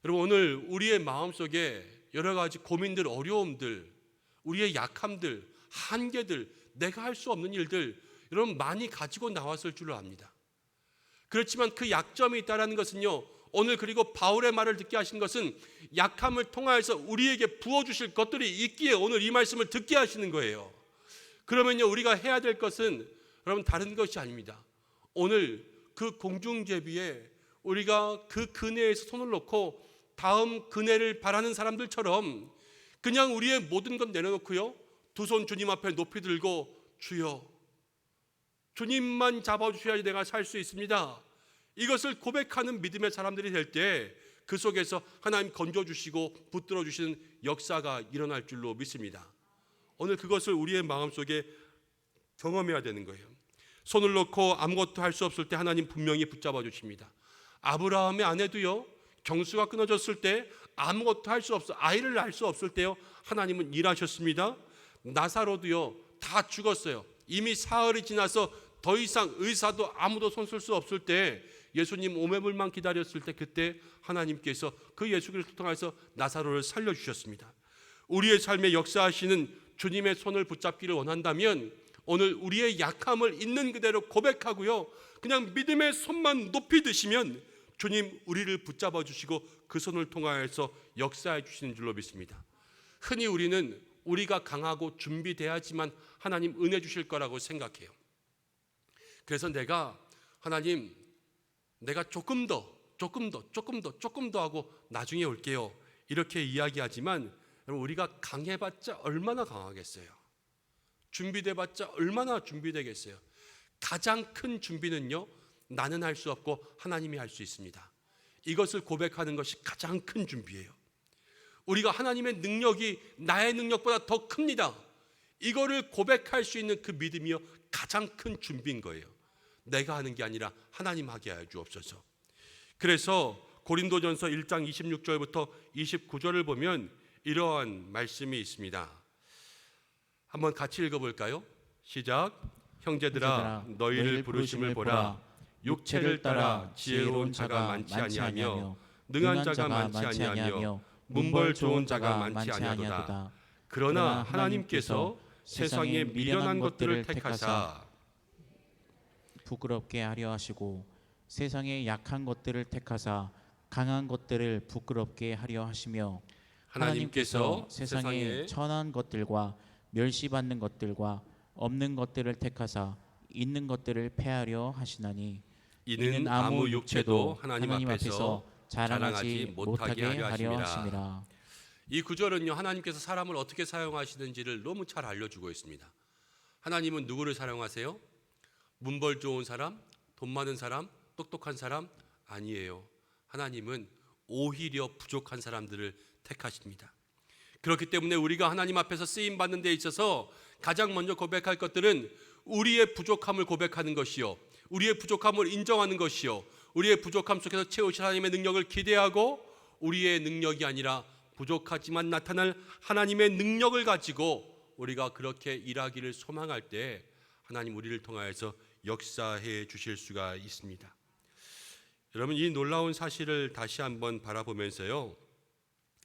여러분, 오늘 우리의 마음속에 여러 가지 고민들, 어려움들, 우리의 약함들, 한계들, 내가 할 수 없는 일들 여러분 많이 가지고 나왔을 줄로 압니다. 그렇지만 그 약점이 있다는 것은요, 오늘 그리고 바울의 말을 듣게 하신 것은 약함을 통하여서 우리에게 부어주실 것들이 있기에 오늘 이 말씀을 듣게 하시는 거예요. 그러면요, 우리가 해야 될 것은 여러분 다른 것이 아닙니다. 오늘 그 공중제비에 우리가 그 그네에서 손을 놓고 다음 그네를 바라는 사람들처럼 그냥 우리의 모든 것 내려놓고요, 두 손 주님 앞에 높이 들고 주여 주님만 잡아주셔야지 내가 살 수 있습니다. 이것을 고백하는 믿음의 사람들이 될 때 그 속에서 하나님 건져주시고 붙들어주시는 역사가 일어날 줄로 믿습니다. 오늘 그것을 우리의 마음속에 경험해야 되는 거예요. 손을 놓고 아무것도 할 수 없을 때 하나님 분명히 붙잡아 주십니다. 아브라함의 아내도요, 경수가 끊어졌을 때 아무것도 할 수 없어 아이를 낳을 수 없을 때요, 하나님은 일하셨습니다. 나사로도요, 다 죽었어요. 이미 사흘이 지나서 더 이상 의사도 아무도 손 쓸 수 없을 때 예수님 오매불만 기다렸을 때 그때 하나님께서 그 예수 그리스도를 통해서 나사로를 살려주셨습니다. 우리의 삶에 역사하시는 주님의 손을 붙잡기를 원한다면 오늘 우리의 약함을 있는 그대로 고백하고요, 그냥 믿음의 손만 높이 드시면 주님 우리를 붙잡아 주시고 그 손을 통하여서 역사해 주시는 줄로 믿습니다. 흔히 우리는 우리가 강하고 준비돼야지만 하나님 은혜 주실 거라고 생각해요. 그래서 하나님 내가 조금 더 하고 나중에 올게요 이렇게 이야기하지만 우리가 강해봤자 얼마나 강하겠어요? 준비돼봤자 얼마나 준비되겠어요? 가장 큰 준비는요, 나는 할 수 없고 하나님이 할 수 있습니다. 이것을 고백하는 것이 가장 큰 준비예요. 우리가 하나님의 능력이 나의 능력보다 더 큽니다. 이거를 고백할 수 있는 그 믿음이요, 가장 큰 준비인 거예요. 내가 하는 게 아니라 하나님 하게 하여 주옵소서. 그래서 고린도전서 1장 26절부터 29절을 보면 이러한 말씀이 있습니다. 한번 같이 읽어볼까요? 시작. 형제들아 너희를 부르심을 보라. 육체를 따라 지혜로운 자가 많지 아니하며 능한 자가 많지 아니하며 문벌 좋은 자가 많지 아니하도다. 그러나 하나님께서 세상에 미련한 것들을 택하사 부끄럽게 하려 하시고 세상의 약한 것들을 택하사 강한 것들을 부끄럽게 하려 하시며 하나님께서 세상의 천한 것들과 멸시받는 것들과 없는 것들을 택하사 있는 것들을 패하려 하시나니 이는 아무 육체도 하나님 앞에서 자랑하지 못하게 하려 하심이라. 이 구절은요, 하나님께서 사람을 어떻게 사용하시는지를 너무 잘 알려주고 있습니다. 하나님은 누구를 사용하세요? 문벌 좋은 사람, 돈 많은 사람, 똑똑한 사람? 아니에요. 하나님은 오히려 부족한 사람들을 택하십니다. 그렇기 때문에 우리가 하나님 앞에서 쓰임 받는 데 있어서 가장 먼저 고백할 것들은 우리의 부족함을 고백하는 것이요, 우리의 부족함을 인정하는 것이요, 우리의 부족함 속에서 채우실 하나님의 능력을 기대하고 우리의 능력이 아니라 부족하지만 나타날 하나님의 능력을 가지고 우리가 그렇게 일하기를 소망할 때 하나님 우리를 통하여서 역사해 주실 수가 있습니다. 여러분, 이 놀라운 사실을 다시 한번 바라보면서요,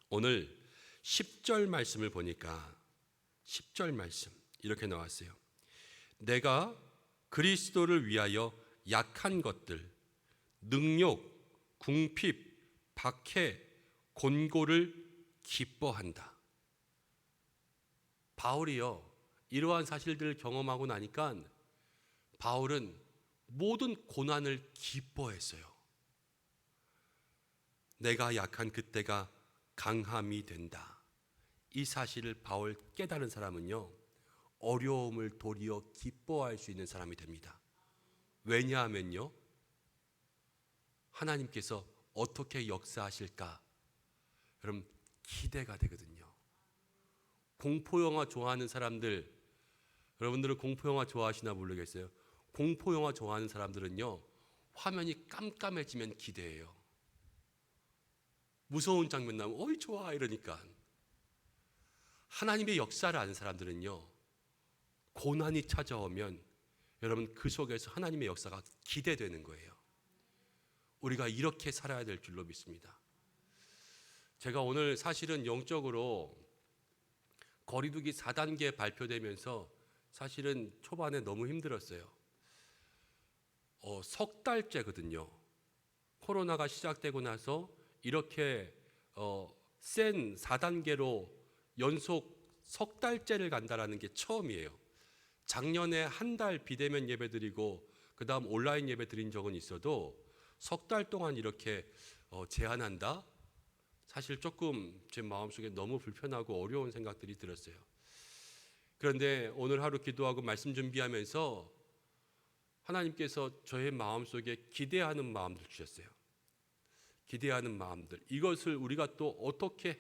오늘 10절 말씀을 보니까 10절 말씀 이렇게 나왔어요. 내가 그리스도를 위하여 약한 것들, 능욕, 궁핍, 박해, 곤고를 기뻐한다. 바울이요, 이러한 사실들을 경험하고 나니까 바울은 모든 고난을 기뻐했어요. 내가 약한 그때가 강함이 된다. 이 사실을 바울 깨달은 사람은요, 어려움을 도리어 기뻐할 수 있는 사람이 됩니다. 왜냐하면요, 하나님께서 어떻게 역사하실까? 여러분, 기대가 되거든요. 공포영화 좋아하는 사람들, 여러분들은 공포영화 좋아하시나 모르겠어요. 공포영화 좋아하는 사람들은요, 화면이 깜깜해지면 기대해요. 무서운 장면 나오면 어이 좋아 이러니까. 하나님의 역사를 아는 사람들은요, 고난이 찾아오면 여러분 그 속에서 하나님의 역사가 기대되는 거예요. 우리가 이렇게 살아야 될 줄로 믿습니다. 제가 오늘 사실은 영적으로 거리두기 4단계 발표되면서 사실은 초반에 너무 힘들었어요. 석 달째거든요. 코로나가 시작되고 나서 이렇게 센 4단계로 연속 석 달째를 간다라는 게 처음이에요. 작년에 한 달 비대면 예배 드리고 그 다음 온라인 예배 드린 적은 있어도 석 달 동안 이렇게 제한한다? 사실 조금 제 마음속에 너무 불편하고 어려운 생각들이 들었어요. 그런데 오늘 하루 기도하고 말씀 준비하면서 하나님께서 저의 마음속에 기대하는 마음들 주셨어요. 기대하는 마음들, 이것을 우리가 또 어떻게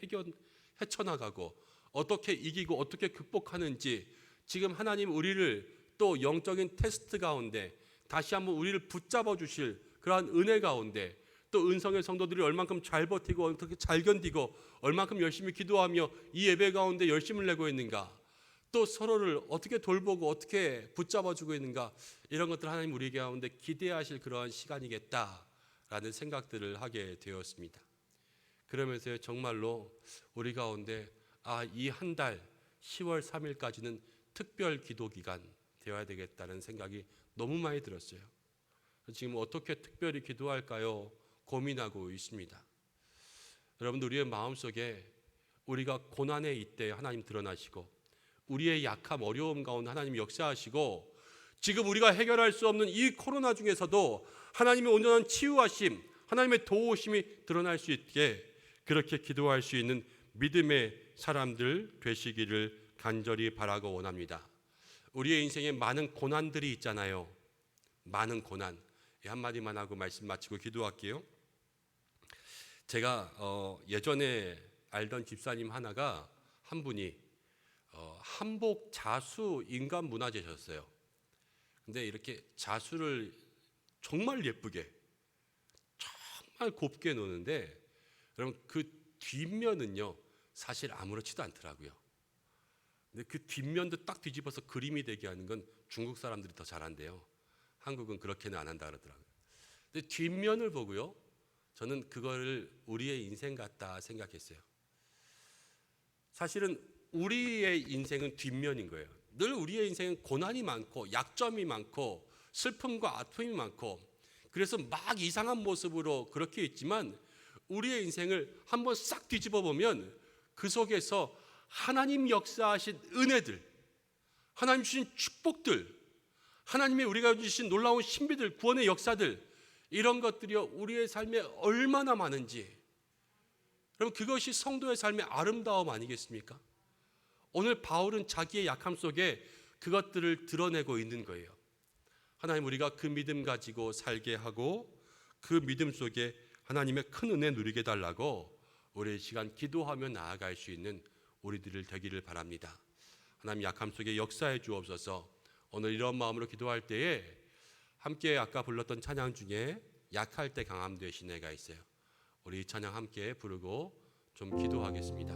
헤쳐나가고 어떻게 이기고 어떻게 극복하는지, 지금 하나님 우리를 또 영적인 테스트 가운데 다시 한번 우리를 붙잡아 주실 그러한 은혜 가운데, 또 은성의 성도들이 얼만큼 잘 버티고 어떻게 잘 견디고 얼만큼 열심히 기도하며 이 예배 가운데 열심을 내고 있는가, 또 서로를 어떻게 돌보고 어떻게 붙잡아 주고 있는가, 이런 것들 하나님 우리 가운데 기대하실 그러한 시간이겠다라는 생각들을 하게 되었습니다. 그러면서 정말로 우리 가운데 이 한 달 10월 3일까지는 특별 기도 기간 되어야 되겠다는 생각이 너무 많이 들었어요. 지금 어떻게 특별히 기도할까요? 고민하고 있습니다. 여러분들, 우리의 마음속에 우리가 고난의 이때 하나님 드러나시고 우리의 약함 어려움 가운데 하나님 역사하시고, 지금 우리가 해결할 수 없는 이 코로나 중에서도 하나님의 온전한 치유하심, 하나님의 도우심이 드러날 수 있게 그렇게 기도할 수 있는 믿음의 사람들 되시기를 간절히 바라고 원합니다. 우리의 인생에 많은 고난들이 있잖아요. 많은 고난. 한마디만 하고 말씀 마치고 기도할게요. 제가 예전에 알던 집사님 한 분이 한복 자수 인간 문화재셨어요. 근데 이렇게 자수를 정말 예쁘게, 정말 곱게 노는데, 여러분 그 뒷면은요 사실 아무렇지도 않더라고요. 근데 그 뒷면도 딱 뒤집어서 그림이 되게 하는 건 중국 사람들이 더 잘한대요. 한국은 그렇게는 안 한다 그러더라고요. 근데 뒷면을 보고요, 저는 그거를 우리의 인생 같다 생각했어요. 사실은 우리의 인생은 뒷면인 거예요. 늘 우리의 인생은 고난이 많고 약점이 많고 슬픔과 아픔이 많고, 그래서 막 이상한 모습으로 그렇게 있지만 우리의 인생을 한번 싹 뒤집어 보면 그 속에서 하나님 역사하신 은혜들, 하나님 주신 축복들, 하나님의 우리가 주신 놀라운 신비들, 구원의 역사들, 이런 것들이요 우리의 삶에 얼마나 많은지, 그럼 그것이 성도의 삶의 아름다움 아니겠습니까? 오늘 바울은 자기의 약함 속에 그것들을 드러내고 있는 거예요. 하나님, 우리가 그 믿음 가지고 살게 하고 그 믿음 속에 하나님의 큰 은혜 누리게 달라고 우리 시간 기도하며 나아갈 수 있는 우리들을 되기를 바랍니다. 하나님, 약함 속에 역사해 주옵소서. 오늘 이런 마음으로 기도할 때에 함께 아까 불렀던 찬양 중에 약할 때 강함 되신 애가 있어요. 우리 이 찬양 함께 부르고 좀 기도하겠습니다.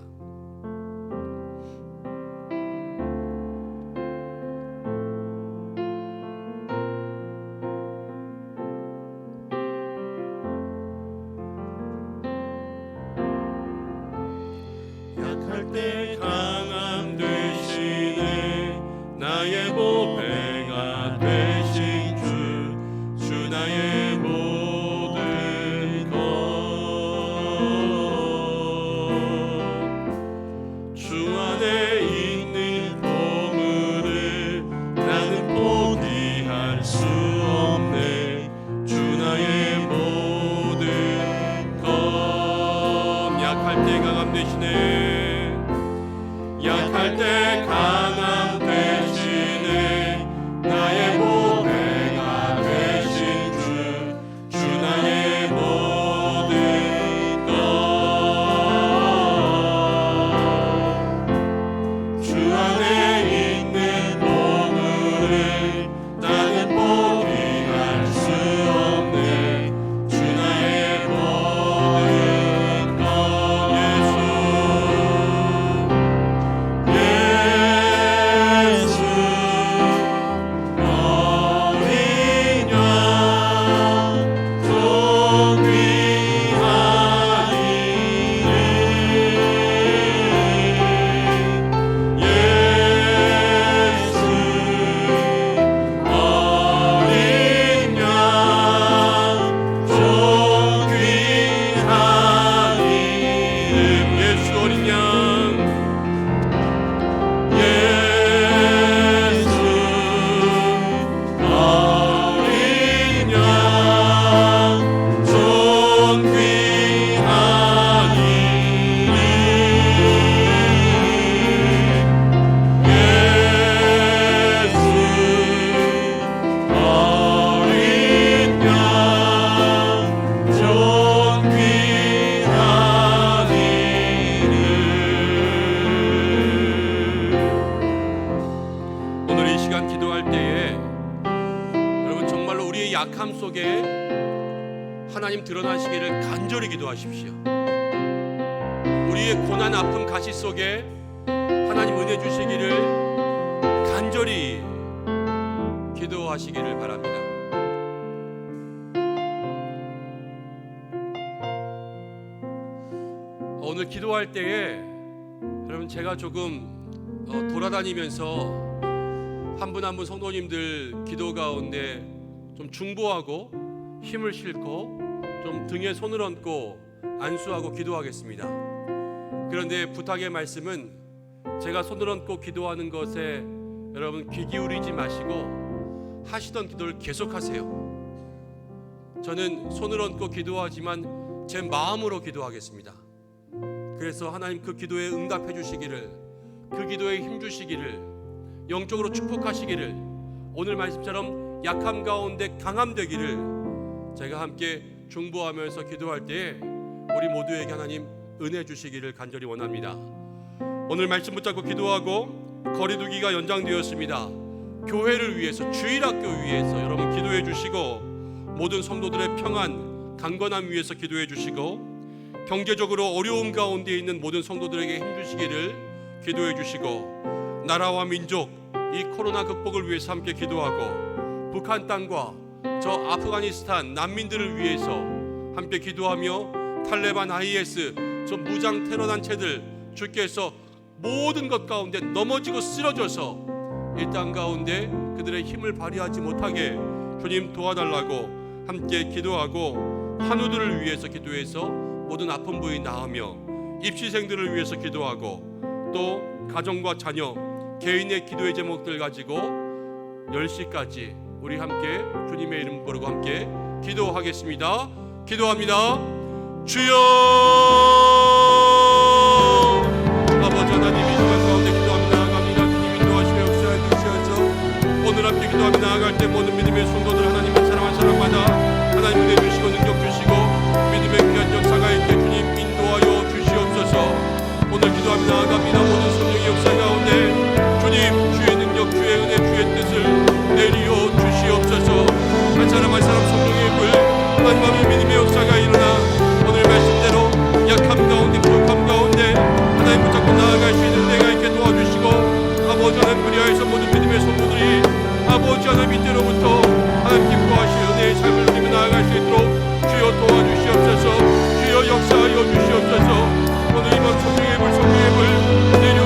약할 때 강함 되시네 나의 보배가 되신 주 나의 모든 것 주 안에 있는 보물을 나는 포기할 수 없네 주 나의 모든 것 약할 때 강함 되시네 나의 보배가 되신 주 나의 모든 것 주 안에 있는 보물을 나는 포기할 수 없네 주 나의 모든 것 예수 어린 양 존귀한 이름 예수 어린 양 존귀한 이름 예수 어린 양 예수 어린 양 존귀한 이름 예수 어린 양 존귀한 이름 오늘 이 시간 기도할 때에 여러분 정말로 우리의 약함 속에 하나님 드러나시기를 간절히 기도하십시오. 우리의 고난 아픔 가시 속에 하나님 은혜 주시기를 간절히 기도하시기를 바랍니다. 오늘 기도할 때에 여러분 제가 조금 돌아다니면서 한 분 한 분 성도님들 기도 가운데 좀 중보하고 힘을 싣고 좀 등에 손을 얹고 안수하고 기도하겠습니다. 그런데 부탁의 말씀은 제가 손을 얹고 기도하는 것에 여러분 귀 기울이지 마시고 하시던 기도를 계속하세요. 저는 손을 얹고 기도하지만 제 마음으로 기도하겠습니다. 그래서 하나님 그 기도에 응답해 주시기를, 그 기도에 힘 주시기를, 영적으로 축복하시기를, 오늘 말씀처럼 약함 가운데 강함 되기를 제가 함께 중보하면서 기도할 때에 우리 모두에게 하나님 은혜 주시기를 간절히 원합니다. 오늘 말씀 붙잡고 기도하고 거리두기가 연장되었습니다. 교회를 위해서, 주일학교 위해서 여러분 기도해 주시고, 모든 성도들의 평안, 강건함 위해서 기도해 주시고, 경제적으로 어려움 가운데 있는 모든 성도들에게 힘 주시기를 기도해 주시고, 나라와 민족 이 코로나 극복을 위해서 함께 기도하고, 북한 땅과 저 아프가니스탄 난민들을 위해서 함께 기도하며, 탈레반, IS 저 무장 테러 단체들 주께서 모든 것 가운데 넘어지고 쓰러져서 이 땅 가운데 그들의 힘을 발휘하지 못하게 주님 도와달라고 함께 기도하고, 환우들을 위해서 기도해서 모든 아픈 부위 나으며, 입시생들을 위해서 기도하고, 또 가정과 자녀, 개인의 기도의 제목들 가지고 10시까지 우리 함께 주님의 이름 부르고 함께 기도하겠습니다. 기도합니다. 주여, 아버지 하나님, 이 시간 가운데 기도하며 나아갑니다. 주님 인도하시며 역사해 주시옵소서. 오늘 함께 기도하며 나아갈 때 모든 믿음의 성도들 하나님 한 사람 한 사람마다 하나님 은혜 주시고 능력 주시고 믿음의 귀한 역사가 있게 주님 인도하여 주시옵소서. 오늘 기도하며 나아갑니다. 모든 성령의 역사 가운데 주님 주의 능력, 주의 은혜, 주의 뜻을 내리어 주시옵소서. 한 사람 한 사람 성령의 불, 마지막에 믿음의 역사가 일어나 오늘 말씀대로 약함 가운데, 부족함 가운데 하나님 붙잡고 나아갈 수 있는 은혜가 있게 도와주시고, 아버지 하나님 그리하여서 모든 믿음의 성도들이 아버지 하나님 이때로부터 하나님 기뻐하실 은혜의 삶을 누리며 나아갈 수 있도록 주여 도와주시옵소서. 주여 역사하여 주시옵소서. 오늘 이번 성령의 불, 성령의 불 내려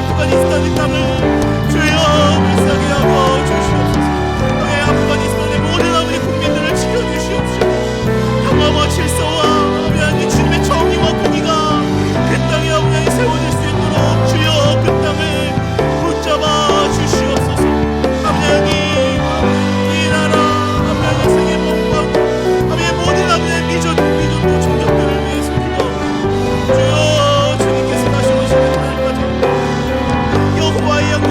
아프가니스탄의 땅을 주여 불쌍히 하고 주시옵소서. 아버지 아프가니스탄의 모든 아버지 국민들을 지켜주시옵시고 평화와 질서와 아버지 주님의 정의와 공의가 그 땅에 아버지 세워질 수 있도록 주여 그 땅을 붙잡아 주시옵소서. 아버지 이 나라 아버지 세계 법과 아버지 모든 아버지 미전도 종족들을 위해서 기도하고 주여 주님께서 다시 오시는 날까지 여호와의 영광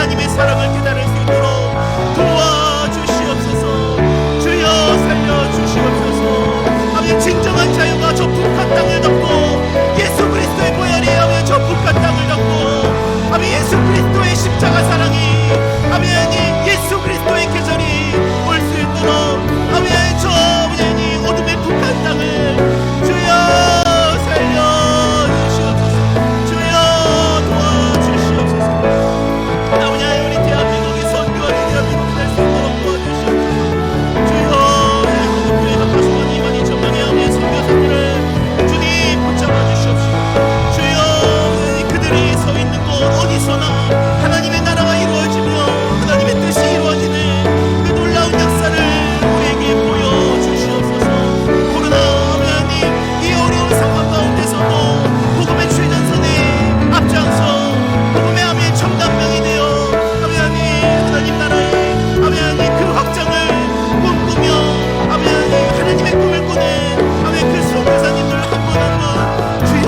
하나님의 사랑을 깨달을 수 있도록 도와주시옵소서. 주여 살려주시옵소서. 아멘. 진정한 자유가 저 북한 땅을 덮고 예수 그리스도의 보혈이 아멘 저 북한 땅을 덮고 아멘 예수 그리스도의 십자가 사랑이 아멘 예수 그리스도의 계절이 올 수 있도록 아멘 저 아멘 어둠의 북한 땅을 주여 살려주시옵소서. 주여 도와주시옵소서. 아버지 우리 대한민국이 선교하는 대한민국이 될 수 있도록 도와주시옵소서. 주여 한국교회 가까스원 2만 2천 명의 아버지의 선교사들을 주님 붙잡아 주시옵시고 주여 그들이 서 있는 곳 어디서나 하나님의 나라가 이루어지며 하나님의 뜻이 이루어지는 그 놀라운 역사를 우리에게 보여주시옵소서. 코로나 하나님 이 어려운 상황 가운데서도 복음의 최전선에 앞장서 복음의 아멘 첨단병이 되어 아멘 하나님 나라의 아멘 그 확장을 꿈꾸며 아멘 하나님의 꿈을 꾸는 아멘 그 선교사님들 한 분 한 분 주여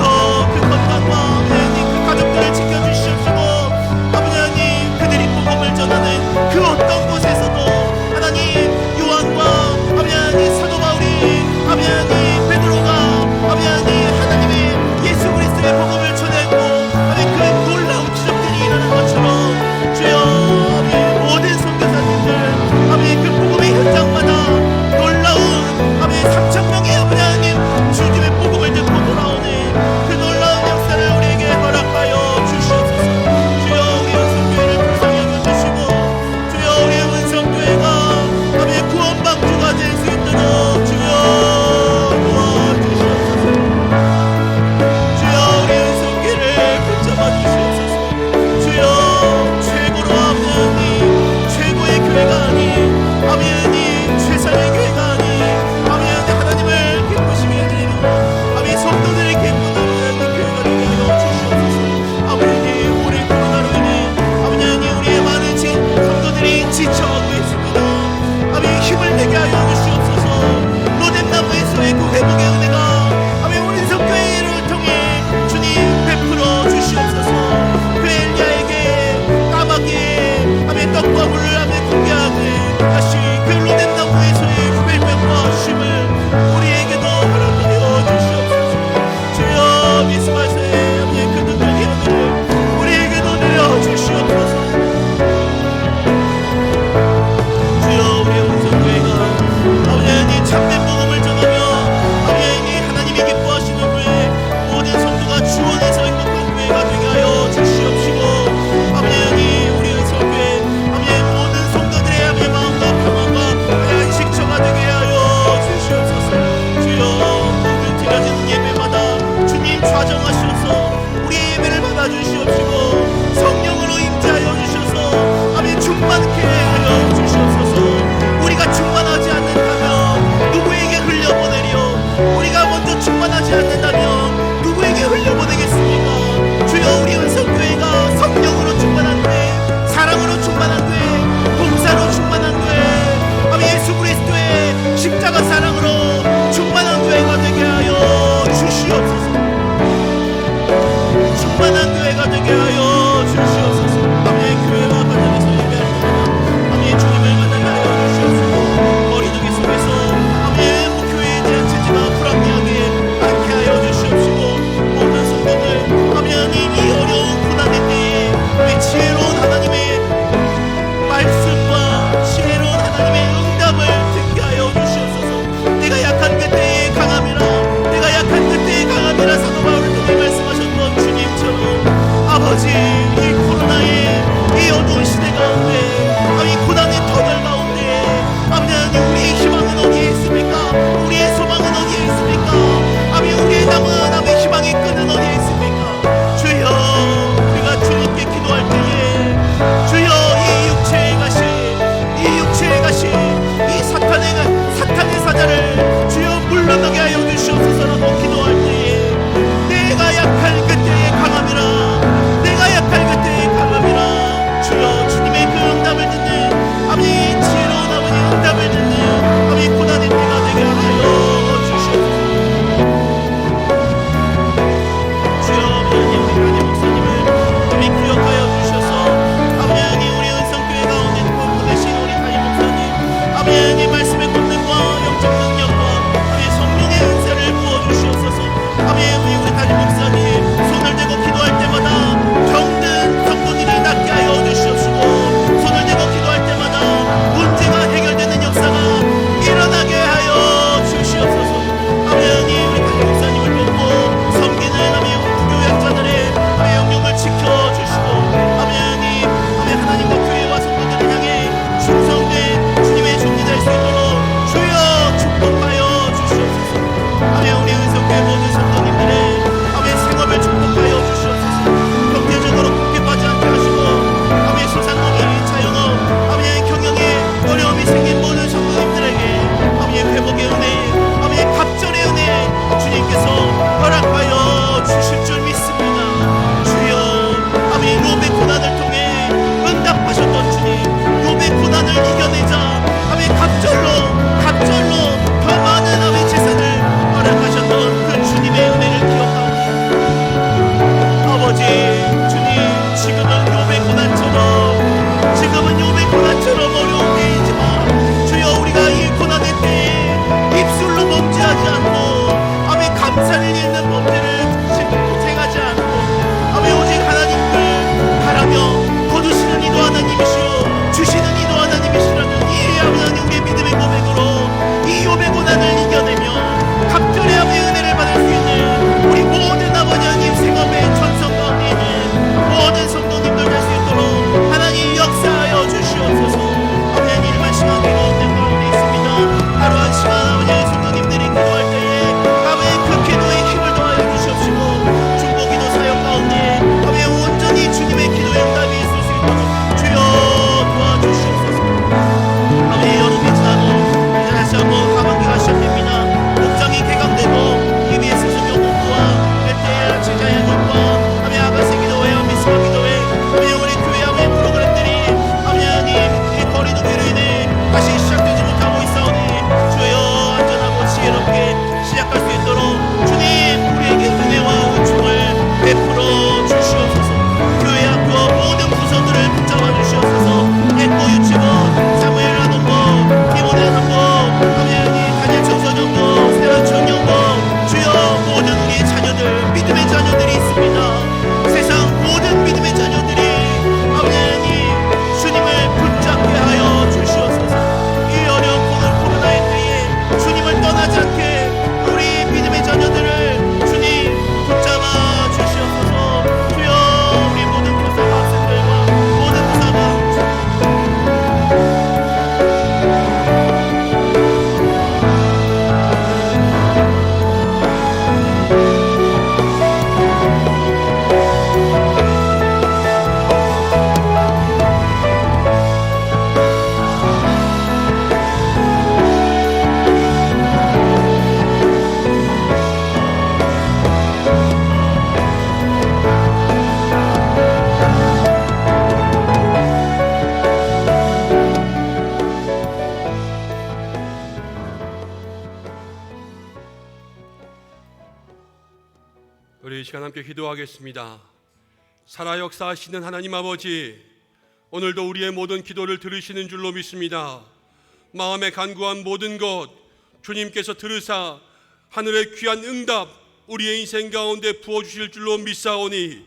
그 건강과 아멘 그 가족들을 지켜주시옵시고 아버지 시간 함께 기도하겠습니다. 살아 역사하시는 하나님 아버지, 오늘도 우리의 모든 기도를 들으시는 줄로 믿습니다. 마음에 간구한 모든 것 주님께서 들으사 하늘의 귀한 응답 우리의 인생 가운데 부어주실 줄로 믿사오니,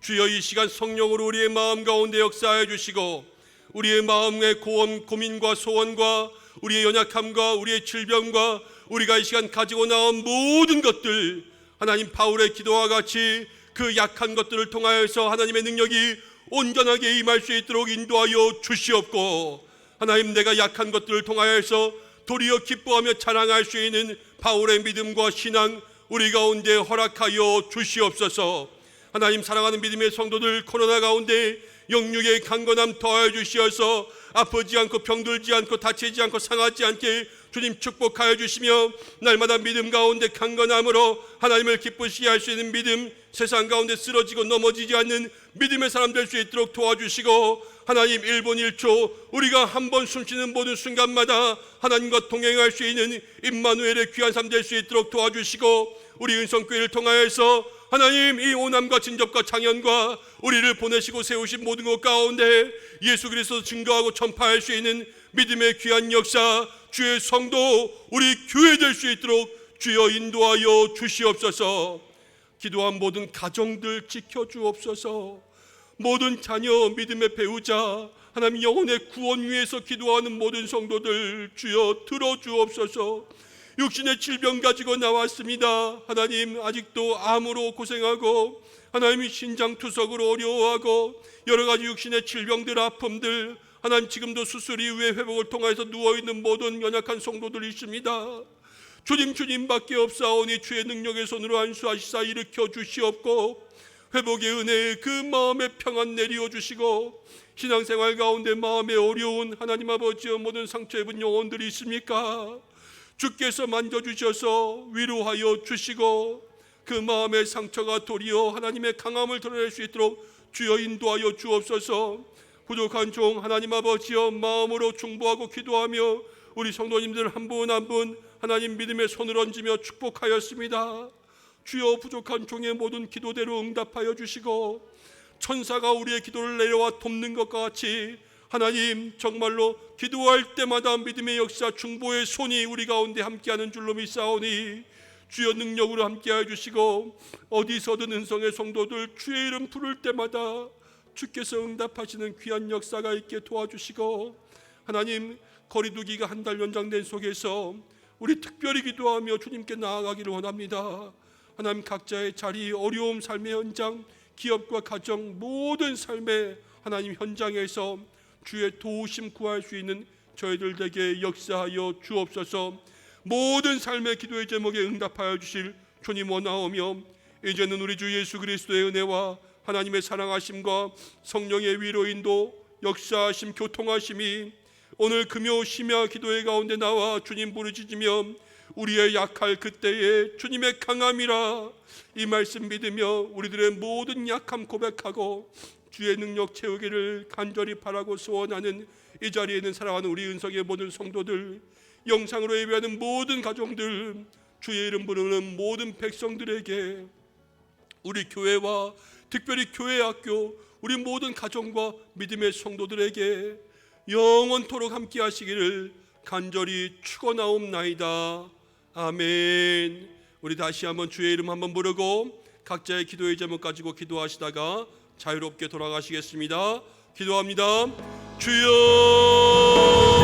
주여 이 시간 성령으로 우리의 마음 가운데 역사하여 주시고, 우리의 마음의 고민과 소원과 우리의 연약함과 우리의 질병과 우리가 이 시간 가지고 나온 모든 것들, 하나님 바울의 기도와 같이 그 약한 것들을 통하여서 하나님의 능력이 온전하게 임할 수 있도록 인도하여 주시옵고, 하나님 내가 약한 것들을 통하여서 도리어 기뻐하며 자랑할 수 있는 바울의 믿음과 신앙 우리 가운데 허락하여 주시옵소서. 하나님 사랑하는 믿음의 성도들, 코로나 가운데 영육의 강건함 더하여 주시어서 아프지 않고 병들지 않고 다치지 않고 상하지 않게 주님 축복하여 주시며, 날마다 믿음 가운데 강건함으로 하나님을 기쁘시게 할 수 있는 믿음, 세상 가운데 쓰러지고 넘어지지 않는 믿음의 사람 될 수 있도록 도와주시고, 하나님 1분 1초 우리가 한 번 숨쉬는 모든 순간마다 하나님과 동행할 수 있는 임마누엘의 귀한 삶 될 수 있도록 도와주시고, 우리 은성교회를 통하여서 하나님 이 오남과 진접과 장현과 우리를 보내시고 세우신 모든 것 가운데 예수 그리스도 증거하고 전파할 수 있는 믿음의 귀한 역사, 주의 성도 우리 교회 될 수 있도록 주여 인도하여 주시옵소서. 기도한 모든 가정들 지켜주옵소서. 모든 자녀 믿음의 배우자, 하나님 영혼의 구원 위해서 기도하는 모든 성도들 주여 들어주옵소서. 육신의 질병 가지고 나왔습니다. 하나님 아직도 암으로 고생하고 하나님이 신장투석으로 어려워하고 여러 가지 육신의 질병들, 아픔들, 하나님 지금도 수술 이후에 회복을 통해서 누워있는 모든 연약한 성도들이 있습니다. 주님밖에 없사오니 주의 능력의 손으로 안수하시사 일으켜 주시옵고, 회복의 은혜에 그 마음의 평안 내리어 주시고, 신앙생활 가운데 마음에 어려운 하나님 아버지의 모든 상처 입은 영혼들이 있습니까? 주께서 만져주셔서 위로하여 주시고, 그 마음의 상처가 도리어 하나님의 강함을 드러낼 수 있도록 주여 인도하여 주옵소서. 부족한 종 하나님 아버지여 마음으로 중보하고 기도하며 우리 성도님들 한 분 한 분 하나님 믿음의 손을 얹으며 축복하였습니다. 주여 부족한 종의 모든 기도대로 응답하여 주시고, 천사가 우리의 기도를 내려와 돕는 것과 같이 하나님 정말로 기도할 때마다 믿음의 역사 중보의 손이 우리 가운데 함께하는 줄로 믿사오니, 주여 능력으로 함께하여 주시고, 어디서든 은성의 성도들 주의 이름 부를 때마다 주께서 응답하시는 귀한 역사가 있게 도와주시고, 하나님 거리두기가 한 달 연장된 속에서 우리 특별히 기도하며 주님께 나아가기를 원합니다. 하나님 각자의 자리, 어려움, 삶의 현장, 기업과 가정 모든 삶의 하나님 현장에서 주의 도우심 구할 수 있는 저희들 에게 역사하여 주옵소서. 모든 삶의 기도의 제목에 응답하여 주실 주님 원하오며, 이제는 우리 주 예수 그리스도의 은혜와 하나님의 사랑하심과 성령의 위로인도 역사하심 교통하심이 오늘 금요 심야 기도회 가운데 나와 주님 부르짖으며 우리의 약할 그때에 주님의 강함이라 이 말씀 믿으며 우리들의 모든 약함 고백하고 주의 능력 채우기를 간절히 바라고 소원하는 이 자리에 있는 사랑하는 우리 은성의 모든 성도들, 영상으로 예배하는 모든 가정들, 주의 이름 부르는 모든 백성들에게, 우리 교회와 특별히 교회 학교 우리 모든 가정과 믿음의 성도들에게 영원토록 함께 하시기를 간절히 축원하옵나이다. 아멘. 우리 다시 한번 주의 이름 한번 부르고 각자의 기도의 제목 가지고 기도하시다가 자유롭게 돌아가시겠습니다. 기도합니다. 주여